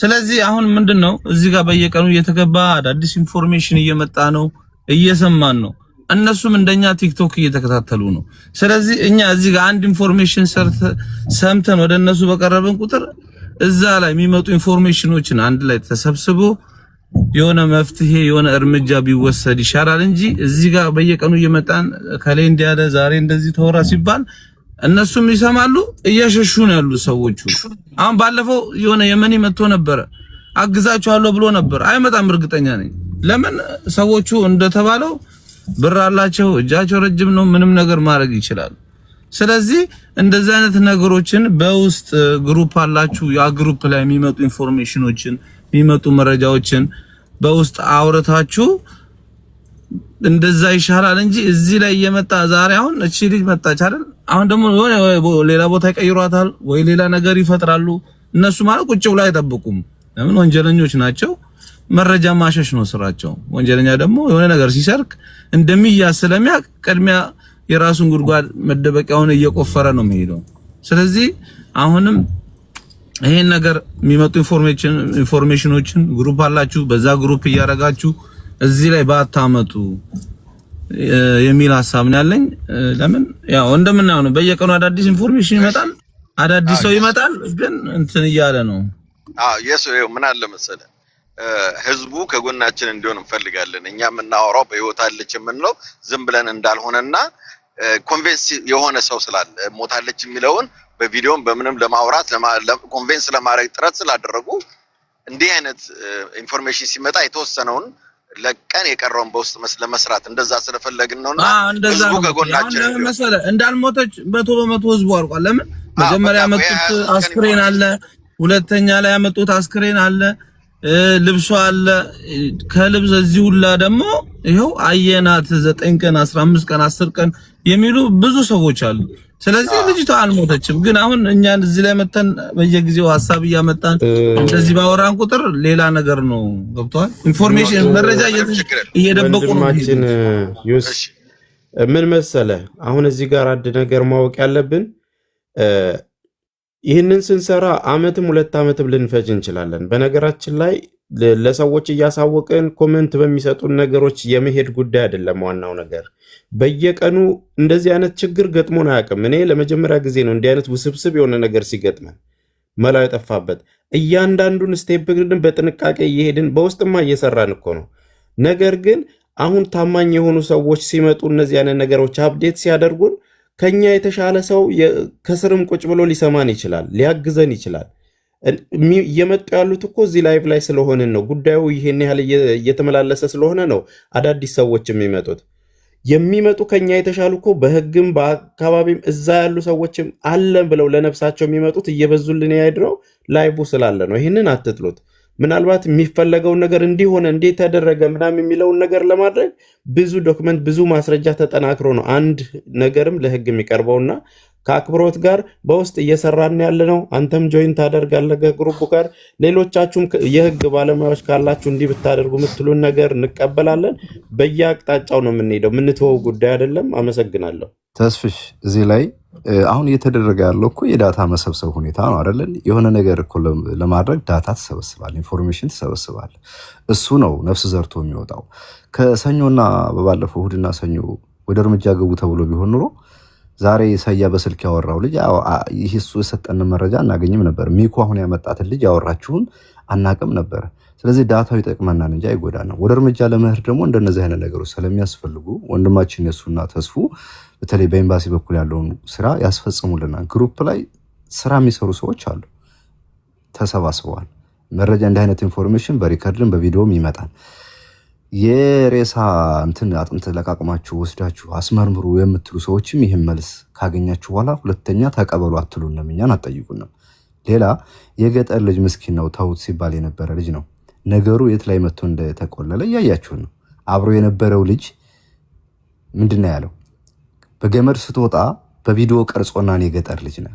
S13: ስለዚህ አሁን ምንድነው እዚህ ጋር በየቀኑ እየተገባ አዳዲስ ኢንፎርሜሽን እየመጣ ነው እየሰማን ነው እነሱም እንደኛ ቲክቶክ እየተከታተሉ ነው ስለዚህ እኛ እዚህ ጋር አንድ ኢንፎርሜሽን ሰምተን ወደ እነሱ በቀረብን ቁጥር እዛ ላይ የሚመጡ ኢንፎርሜሽኖችን አንድ ላይ ተሰብስቦ የሆነ መፍትሄ የሆነ እርምጃ ቢወሰድ ይሻላል እንጂ እዚህ ጋር በየቀኑ እየመጣን ከሌ እንዲያለ ዛሬ እንደዚህ ተወራ ሲባል እነሱም ይሰማሉ እያሸሹ ነው ያሉ ሰዎቹ አሁን ባለፈው የሆነ የመኒ መጥቶ ነበር አግዛቸዋለሁ ብሎ ነበር አይመጣም እርግጠኛ ነኝ ለምን ሰዎቹ እንደተባለው ብር አላቸው እጃቸው ረጅም ነው ምንም ነገር ማድረግ ይችላል ስለዚህ እንደዚህ አይነት ነገሮችን በውስጥ ግሩፕ አላችሁ ያ ግሩፕ ላይ የሚመጡ ኢንፎርሜሽኖችን የሚመጡ መረጃዎችን በውስጥ አውርታችሁ እንደዛ ይሻላል እንጂ እዚህ ላይ እየመጣ ዛሬ አሁን እቺ ልጅ መጣች አይደል አሁን ደግሞ ሌላ ቦታ ይቀይሯታል ወይ ሌላ ነገር ይፈጥራሉ እነሱ ማለት ቁጭ ብለው አይጠብቁም ለምን ወንጀለኞች ናቸው መረጃ ማሸሽ ነው ስራቸው ወንጀለኛ ደግሞ የሆነ ነገር ሲሰርክ እንደሚያዝ ስለሚያቅ ቀድሚያ የራሱን ጉድጓድ መደበቂያውን እየቆፈረ ነው የሚሄደው ስለዚህ አሁንም ይሄን ነገር የሚመጡ ኢንፎርሜሽኖችን ግሩፕ አላችሁ በዛ ግሩፕ እያረጋችሁ እዚህ ላይ ባታመጡ የሚል ሐሳብ ነው ያለኝ ለምን ያው እንደምናየው ነው በየቀኑ አዳዲስ ኢንፎርሜሽን ይመጣል አዳዲስ ሰው ይመጣል ግን እንትን እያለ ነው
S7: የሰው ምን አለ መሰለ ህዝቡ ከጎናችን እንዲሆን እንፈልጋለን እኛ የምናወራው በህይወት አለች የምንለው ዝም ብለን እንዳልሆነና ኮንቬንስ የሆነ ሰው ስላለ ሞታለች የሚለውን በቪዲዮም በምንም ለማውራት ኮንቬንስ ለማድረግ ጥረት ስላደረጉ እንዲህ አይነት ኢንፎርሜሽን ሲመጣ የተወሰነውን ለቀን የቀረውን በውስጥ ለመስራት እንደዛ ስለፈለግን ነውና ህዝቡ ከጎናችን
S13: ነው መሰለ እንዳልሞተች በመቶ ህዝቡ አርቋል ለምን መጀመሪያ ያመጡት አስክሬን አለ ሁለተኛ ላይ ያመጡት አስክሬን አለ ልብሷ አለ ከልብስ እዚህ ሁላ ደግሞ ይሄው አየናት 9 ቀን 15 ቀን 10 ቀን የሚሉ ብዙ ሰዎች አሉ ስለዚህ ልጅቷ አልሞተችም ግን አሁን እኛን እዚህ ላይ መተን በየጊዜው ሐሳብ ያመጣን እንደዚህ ባወራን ቁጥር ሌላ ነገር ነው ገብቷል ኢንፎርሜሽን መረጃ እየደበቁ ነው
S5: ምን መሰለ አሁን እዚህ ጋር አንድ ነገር ማወቅ ያለብን ይህንን ስንሰራ አመትም 2 አመትም ልንፈጅ እንችላለን በነገራችን ላይ ለሰዎች እያሳወቀን ኮሜንት በሚሰጡን ነገሮች የመሄድ ጉዳይ አይደለም ዋናው ነገር በየቀኑ እንደዚህ አይነት ችግር ገጥሞን አያውቅም እኔ ለመጀመሪያ ጊዜ ነው እንዲህ አይነት ውስብስብ የሆነ ነገር ሲገጥመን መላው የጠፋበት እያንዳንዱን ስቴፕ ግን በጥንቃቄ እየሄድን በውስጥማ እየሰራን እኮ ነው ነገር ግን አሁን ታማኝ የሆኑ ሰዎች ሲመጡ እነዚህ አይነት ነገሮች አፕዴት ሲያደርጉን ከኛ የተሻለ ሰው ከስርም ቁጭ ብሎ ሊሰማን ይችላል ሊያግዘን ይችላል እየመጡ ያሉት እኮ እዚህ ላይቭ ላይ ስለሆነን ነው ጉዳዩ ይሄን ያህል እየተመላለሰ ስለሆነ ነው አዳዲስ ሰዎች የሚመጡ ከኛ የተሻሉ እኮ በህግም በአካባቢም እዛ ያሉ ሰዎችም አለን ብለው ለነፍሳቸው የሚመጡት እየበዙልን ያይድረው ላይቭ ስላለ ነው ይሄንን አትጥሉት ምናልባት የሚፈለገው ነገር እንዲሆነ እንዴት ተደረገ ምናምን የሚለው ነገር ለማድረግ ብዙ ዶክመንት ብዙ ማስረጃ ተጠናክሮ ነው አንድ ነገርም ለህግ የሚቀርበውና ከአክብሮት ጋር በውስጥ እየሰራን ያለ ነው። አንተም ጆይን ታደርጋለህ ግሩፕ ጋር። ሌሎቻችሁም የህግ ባለሙያዎች ካላችሁ እንዲህ ብታደርጉ የምትሉን ነገር እንቀበላለን። በየአቅጣጫው ነው የምንሄደው፣ የምንተወው ጉዳይ አይደለም። አመሰግናለሁ።
S3: ተስፍሽ እዚህ ላይ አሁን እየተደረገ ያለው እኮ የዳታ መሰብሰብ ሁኔታ ነው አይደለን? የሆነ ነገር እኮ ለማድረግ ዳታ ትሰበስባል፣ ኢንፎርሜሽን ትሰበስባል። እሱ ነው ነፍስ ዘርቶ የሚወጣው። ከሰኞና በባለፈው እሑድና ሰኞ ወደ እርምጃ ገቡ ተብሎ ቢሆን ኑሮ ዛሬ ሰያ በስልክ ያወራው ልጅ ይህ እሱ የሰጠን መረጃ እናገኝም ነበር። ሚኩ አሁን ያመጣትን ልጅ ያወራችሁን አናቅም ነበር። ስለዚህ ዳታው ይጠቅመናል እንጂ አይጎዳንም። ወደ እርምጃ ለመሄድ ደግሞ እንደነዚህ አይነት ነገሮች ስለሚያስፈልጉ ወንድማችን የሱና ተስፉ በተለይ በኤምባሲ በኩል ያለውን ስራ ያስፈጽሙልናል። ግሩፕ ላይ ስራ የሚሰሩ ሰዎች አሉ፣ ተሰባስበዋል። መረጃ እንዲህ አይነት ኢንፎርሜሽን በሪከርድም በቪዲዮም ይመጣል። የሬሳ እንትን አጥንት ለቃቅማችሁ ወስዳችሁ አስመርምሩ የምትሉ ሰዎችም ይህን መልስ ካገኛችሁ በኋላ ሁለተኛ ተቀበሉ አትሉንም፣ እኛን አትጠይቁንም። ሌላ የገጠር ልጅ ምስኪን ነው ተውት ሲባል የነበረ ልጅ ነው። ነገሩ የት ላይ መጥቶ እንደተቆለለ እያያችሁ ነው። አብሮ የነበረው ልጅ ምንድን ነው ያለው? በገመድ ስትወጣ በቪዲዮ ቀርጾና የገጠር ልጅ ነው።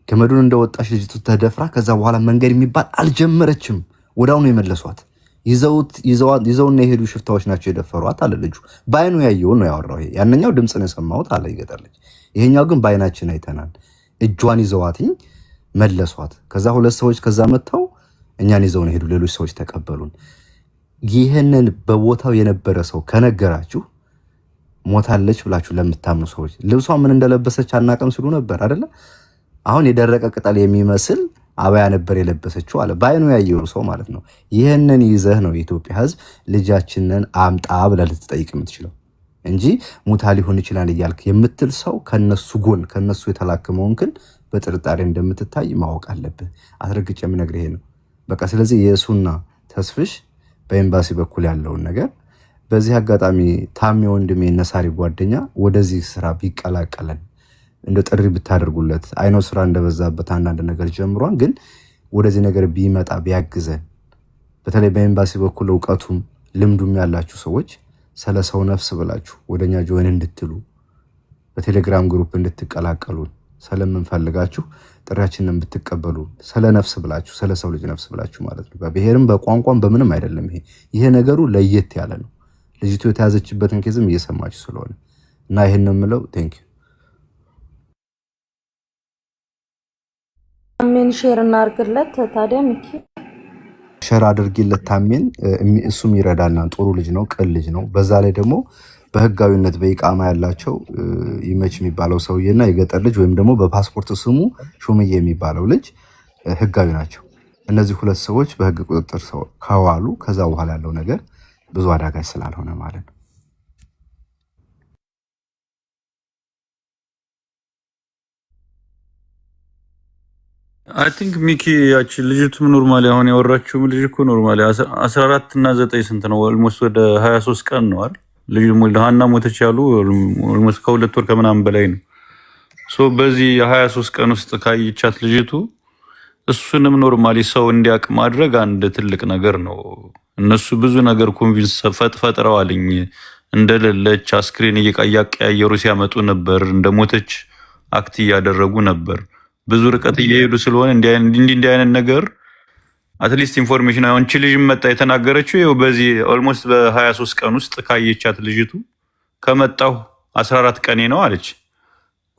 S3: ገመዱን እንደወጣች ልጅቱ ተደፍራ ከዛ በኋላ መንገድ የሚባል አልጀመረችም። ወዳውኑ የመለሷት ይዘውና የሄዱ ሽፍታዎች ናቸው የደፈሯት አለ ልጁ። በአይኑ ያየውን ነው ያወራው። ያንኛው ድምፅ ነው የሰማሁት አለ የገጠር ልጅ። ይሄኛው ግን በአይናችን አይተናል። እጇን ይዘዋትኝ መለሷት። ከዛ ሁለት ሰዎች ከዛ መጥተው እኛን ይዘውን ሄዱ። ሌሎች ሰዎች ተቀበሉን። ይህንን በቦታው የነበረ ሰው ከነገራችሁ ሞታለች ብላችሁ ለምታምኑ ሰዎች ልብሷ ምን እንደለበሰች አናቀም ሲሉ ነበር አይደለ? አሁን የደረቀ ቅጠል የሚመስል አባያ ነበር የለበሰችው አለ። በአይኑ ያየው ሰው ማለት ነው። ይህንን ይዘህ ነው የኢትዮጵያ ሕዝብ ልጃችንን አምጣ ብለህ ልትጠይቅ የምትችለው እንጂ ሙታ ሊሆን ይችላል እያልክ የምትል ሰው ከነሱ ጎን ከነሱ የተላከመውን ግን በጥርጣሬ እንደምትታይ ማወቅ አለብህ። አስረግጬ የምነግርህ ይሄ ነው በቃ። ስለዚህ የሱና ተስፍሽ በኤምባሲ በኩል ያለውን ነገር በዚህ አጋጣሚ ታሜ ወንድሜ ነሳሪ ጓደኛ ወደዚህ ስራ ቢቀላቀለን እንደ ጥሪ ብታደርጉለት። አይኖ ስራ እንደበዛበት አንዳንድ ነገር ጀምሯን፣ ግን ወደዚህ ነገር ቢመጣ ቢያግዘን፣ በተለይ በኤምባሲ በኩል እውቀቱም ልምዱም ያላችሁ ሰዎች ስለ ሰው ነፍስ ብላችሁ ወደኛ ጆይን እንድትሉ በቴሌግራም ግሩፕ እንድትቀላቀሉን ስለምንፈልጋችሁ ጥሪያችንን ብትቀበሉ፣ ስለ ነፍስ ብላችሁ ስለ ሰው ልጅ ነፍስ ብላችሁ ማለት ነው። በብሔርም በቋንቋም በምንም አይደለም። ይሄ ነገሩ ለየት ያለ ነው። ልጅቱ የተያዘችበትን ኬዝም እየሰማችሁ ስለሆነ እና ይሄን ነው የምለው። ቴንክ ዩ።
S6: ታሜን ሼር እናርግለት። ታዲያ ሚኪ
S3: ሼር አድርጊለት ታሜን። እሱም ይረዳልና ጥሩ ልጅ ነው፣ ቅን ልጅ ነው። በዛ ላይ ደግሞ በህጋዊነት በኢቃማ ያላቸው ይመች የሚባለው ሰውዬና የገጠር ልጅ ወይም ደግሞ በፓስፖርት ስሙ ሹምዬ የሚባለው ልጅ ህጋዊ ናቸው። እነዚህ ሁለት ሰዎች በህግ ቁጥጥር ከዋሉ ከዛ በኋላ ያለው ነገር ብዙ አዳጋች ስላልሆነ ማለት ነው።
S4: አይ ቲንክ ሚኪ ያቺ ልጅቱ ኖርማሊ አሁን ያወራችው ልጅ እኮ ኖርማሊ 14 እና 9 ስንት ነው? ኦልሞስት ወደ 23 ቀን ነው አይደል? ልጅ ሀና ሞተች ያሉ ኦልሞስት ከ2 ወር ከምናምን በላይ ነው። ሶ በዚህ የ23 ቀን ውስጥ ካየቻት ልጅቱ እሱንም ኖርማሊ ሰው እንዲያውቅ ማድረግ አንድ ትልቅ ነገር ነው። እነሱ ብዙ ነገር ኮንቪንስ ፈጥረዋልኝ። እንደሌለች አስክሬን እያቀያየሩ ሲያመጡ ነበር። እንደሞተች አክት እያደረጉ ነበር። ብዙ ርቀት እየሄዱ ስለሆነ እንዲህ አይነት ነገር አትሊስት ኢንፎርሜሽን አሁን ልጅ መጣ የተናገረችው ይኸው በዚህ ኦልሞስት በ23 ቀን ውስጥ ካየቻት ልጅቱ ከመጣሁ 14 ቀኔ ነው አለች።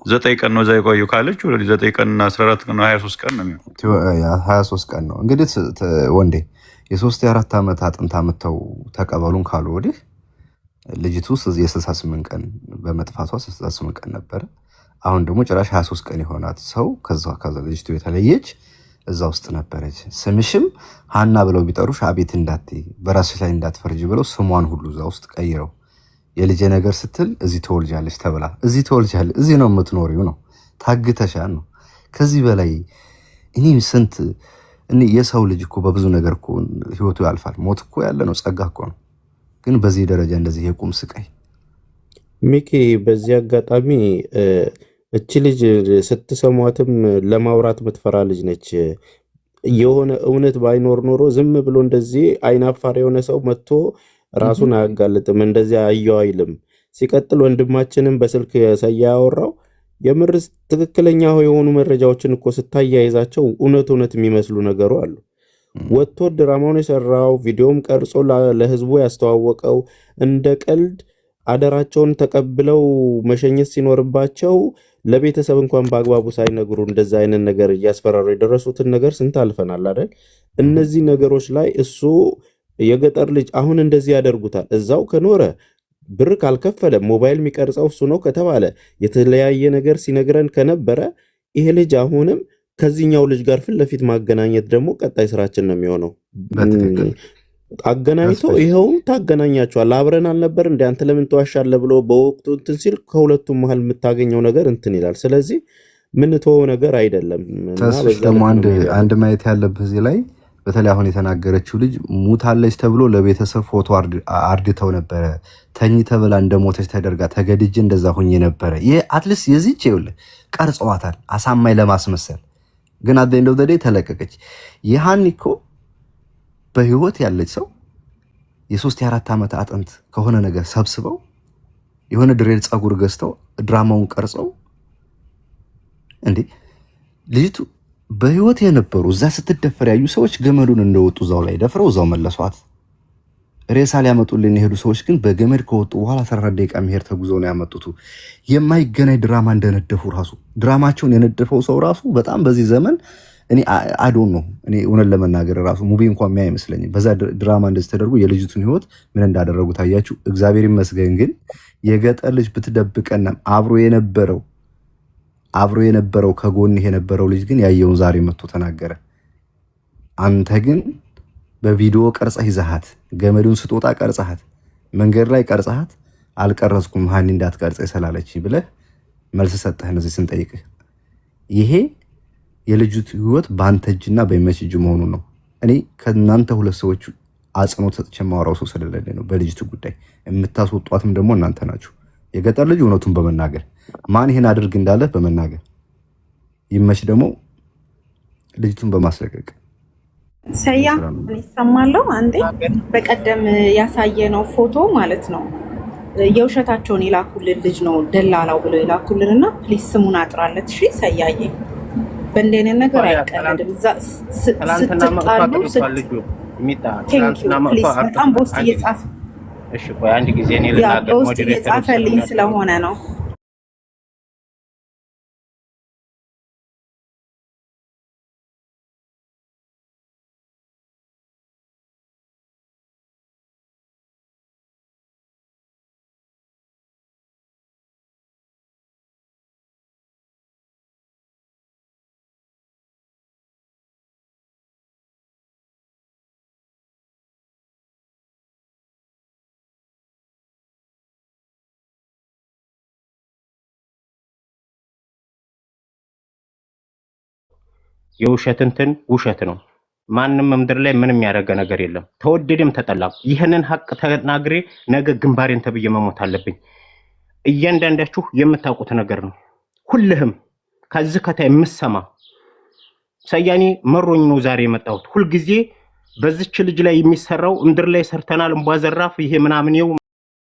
S4: 9 ቀን ነው እዛ የቆየው ካለች ወደ 9 ቀን እና 14 ቀን ነው 23 ቀን ነው የሚሆነው።
S3: 23 ቀን ነው እንግዲህ ወንዴ የ3-4 ዓመት አጥንት አመተው ተቀበሉን ካሉ ወዲህ ልጅቱ የ68 ቀን በመጥፋቷ 68 ቀን ነበረ። አሁን ደግሞ ጭራሽ 23 ቀን የሆናት ሰው ከዛ ልጅቱ የተለየች እዛ ውስጥ ነበረች። ስምሽም ሀና ብለው ቢጠሩሽ አቤት እንዳትይ በራስሽ ላይ እንዳትፈርጅ ብለው ስሟን ሁሉ እዛ ውስጥ ቀይረው የልጄ ነገር ስትል እዚህ ተወልጃለች ተብላ እዚህ ተወልጃለች እዚህ ነው የምትኖሪው ነው ታግተሻል ነው። ከዚህ በላይ እኔ ስንት የሰው ልጅ እኮ በብዙ ነገር እኮ ህይወቱ ያልፋል። ሞት እኮ ያለ ነው፣ ጸጋ እኮ ነው። ግን በዚህ ደረጃ እንደዚህ የቁም ስቃይ
S5: ሚኪ፣ በዚህ አጋጣሚ እቺ ልጅ ስትሰሟትም ለማውራት ምትፈራ ልጅ ነች። የሆነ እውነት ባይኖር ኖሮ ዝም ብሎ እንደዚህ አይናፋር የሆነ ሰው መጥቶ ራሱን አያጋልጥም፣ እንደዚህ አየው አይልም። ሲቀጥል ወንድማችንም በስልክ ሰያ ያወራው የምርስ ትክክለኛ የሆኑ መረጃዎችን እኮ ስታያይዛቸው እውነት የሚመስሉ ነገሩ አሉ። ወጥቶ ድራማውን የሰራው ቪዲዮም ቀርጾ ለህዝቡ ያስተዋወቀው እንደ ቀልድ አደራቸውን ተቀብለው መሸኘት ሲኖርባቸው ለቤተሰብ እንኳን በአግባቡ ሳይነግሩ እንደዛ አይነት ነገር እያስፈራሩ የደረሱትን ነገር ስንት አልፈናል አይደል? እነዚህ ነገሮች ላይ እሱ የገጠር ልጅ አሁን እንደዚህ ያደርጉታል። እዛው ከኖረ ብር ካልከፈለ ሞባይል የሚቀርጸው እሱ ነው ከተባለ የተለያየ ነገር ሲነግረን ከነበረ ይሄ ልጅ አሁንም ከዚህኛው ልጅ ጋር ፊት ለፊት ማገናኘት ደግሞ ቀጣይ ስራችን ነው የሚሆነው። አገናኝቶ ይኸው ታገናኛቸዋል። አብረን አልነበር እንደ አንተ ለምን ተዋሻለህ ብሎ በወቅቱ እንትን ሲል ከሁለቱም መሀል የምታገኘው ነገር እንትን ይላል። ስለዚህ ምን ተወው ነገር አይደለም።
S3: ተስፍሽ ደግሞ አንድ ማየት ያለብህ እዚህ ላይ በተለይ አሁን የተናገረችው ልጅ ሙታለች ተብሎ ለቤተሰብ ፎቶ አርድተው ነበረ። ተኝታ ብላ እንደሞተች ተደርጋ ተገድጄ እንደዛ ሆኜ ነበረ። ይሄ አትሊስት የዚች ይኸውልህ ቀርጸዋታል አሳማኝ ለማስመሰል። ግን አደ እንደው ደዴ ተለቀቀች። ይሃን እኮ በህይወት ያለች ሰው የ3 የ4 ዓመት አጥንት ከሆነ ነገር ሰብስበው የሆነ ድሬል ጸጉር ገዝተው ድራማውን ቀርጸው እንዴ ልጅቱ በህይወት የነበሩ እዛ ስትደፈር ያዩ ሰዎች ገመዱን እንደወጡ እዛው ላይ ደፍረው እዛው መለሷት። ሬሳ ሊያመጡልን የሄዱ ሰዎች ግን በገመድ ከወጡ በኋላ 14 ደቂቃ መሄድ ተጉዘው ነው ያመጡት። የማይገናኝ ድራማ እንደነደፉ ራሱ ድራማቸውን የነደፈው ሰው ራሱ በጣም በዚህ ዘመን እኔ አዶን ነው እኔ እውነት ለመናገር ራሱ ሙቪ እንኳን የሚያይ አይመስለኝም። በዛ ድራማ እንደዚህ ተደርጎ የልጅቱን ህይወት ምን እንዳደረጉ ታያችሁ። እግዚአብሔር ይመስገን ግን የገጠር ልጅ ብትደብቀና አብሮ የነበረው ከጎንህ የነበረው ልጅ ግን ያየውን ዛሬ መጥቶ ተናገረ። አንተ ግን በቪዲዮ ቀርጸህ ይዘሃት ገመዱን ስትወጣ ቀርጸሃት መንገድ ላይ ቀርጸሃት አልቀረጽኩም ሃኒ እንዳትቀርጽ ይሰላለች ብለህ መልስ ሰጠህ። እነዚህ ስንጠይቅህ ይሄ የልጅቱ ህይወት በአንተ እጅና በመች እጅ መሆኑ ነው። እኔ ከእናንተ ሁለት ሰዎች አጽንኦት ሰጥቼ የማወራው ሰው ስለሌለ ነው። በልጅቱ ጉዳይ የምታስወጧትም ደግሞ እናንተ ናችሁ። የገጠር ልጅ እውነቱን በመናገር ማን ይሄን አድርግ እንዳለ በመናገር ይመች ደግሞ ልጅቱን በማስለቀቅ
S10: ሰያ ይሰማለሁ። አንዴ በቀደም ያሳየነው ፎቶ ማለት ነው የውሸታቸውን የላኩልን ልጅ ነው ደላላው ብለው የላኩልንና ፕሊስ ስሙን አጥራለት። እሺ ሰያዬ በእንደኔ ነገር አይቀልድም። ስትጣሉ በጣም በውስጥ እየጻፈ
S11: እሺ ቆይ አንድ ጊዜ እኔ ልናገር
S10: በውስጥ እየጻፈልኝ ስለሆነ ነው።
S11: የውሸት እንትን ውሸት ነው። ማንም ምድር ላይ ምንም ያደረገ ነገር የለም። ተወደደም ተጠላም ይህንን ሀቅ ተናግሬ ነገ ግንባሬን ተብዬ መሞት አለብኝ። እያንዳንዳችሁ የምታውቁት ነገር ነው። ሁልህም ከዚህ ከታይ የምሰማ ሰያኔ መሮኝ ነው ዛሬ የመጣሁት። ሁልጊዜ በዚች ልጅ ላይ የሚሰራው ምድር ላይ ሰርተናል እንቧ ዘራፍ ይሄ ምናምን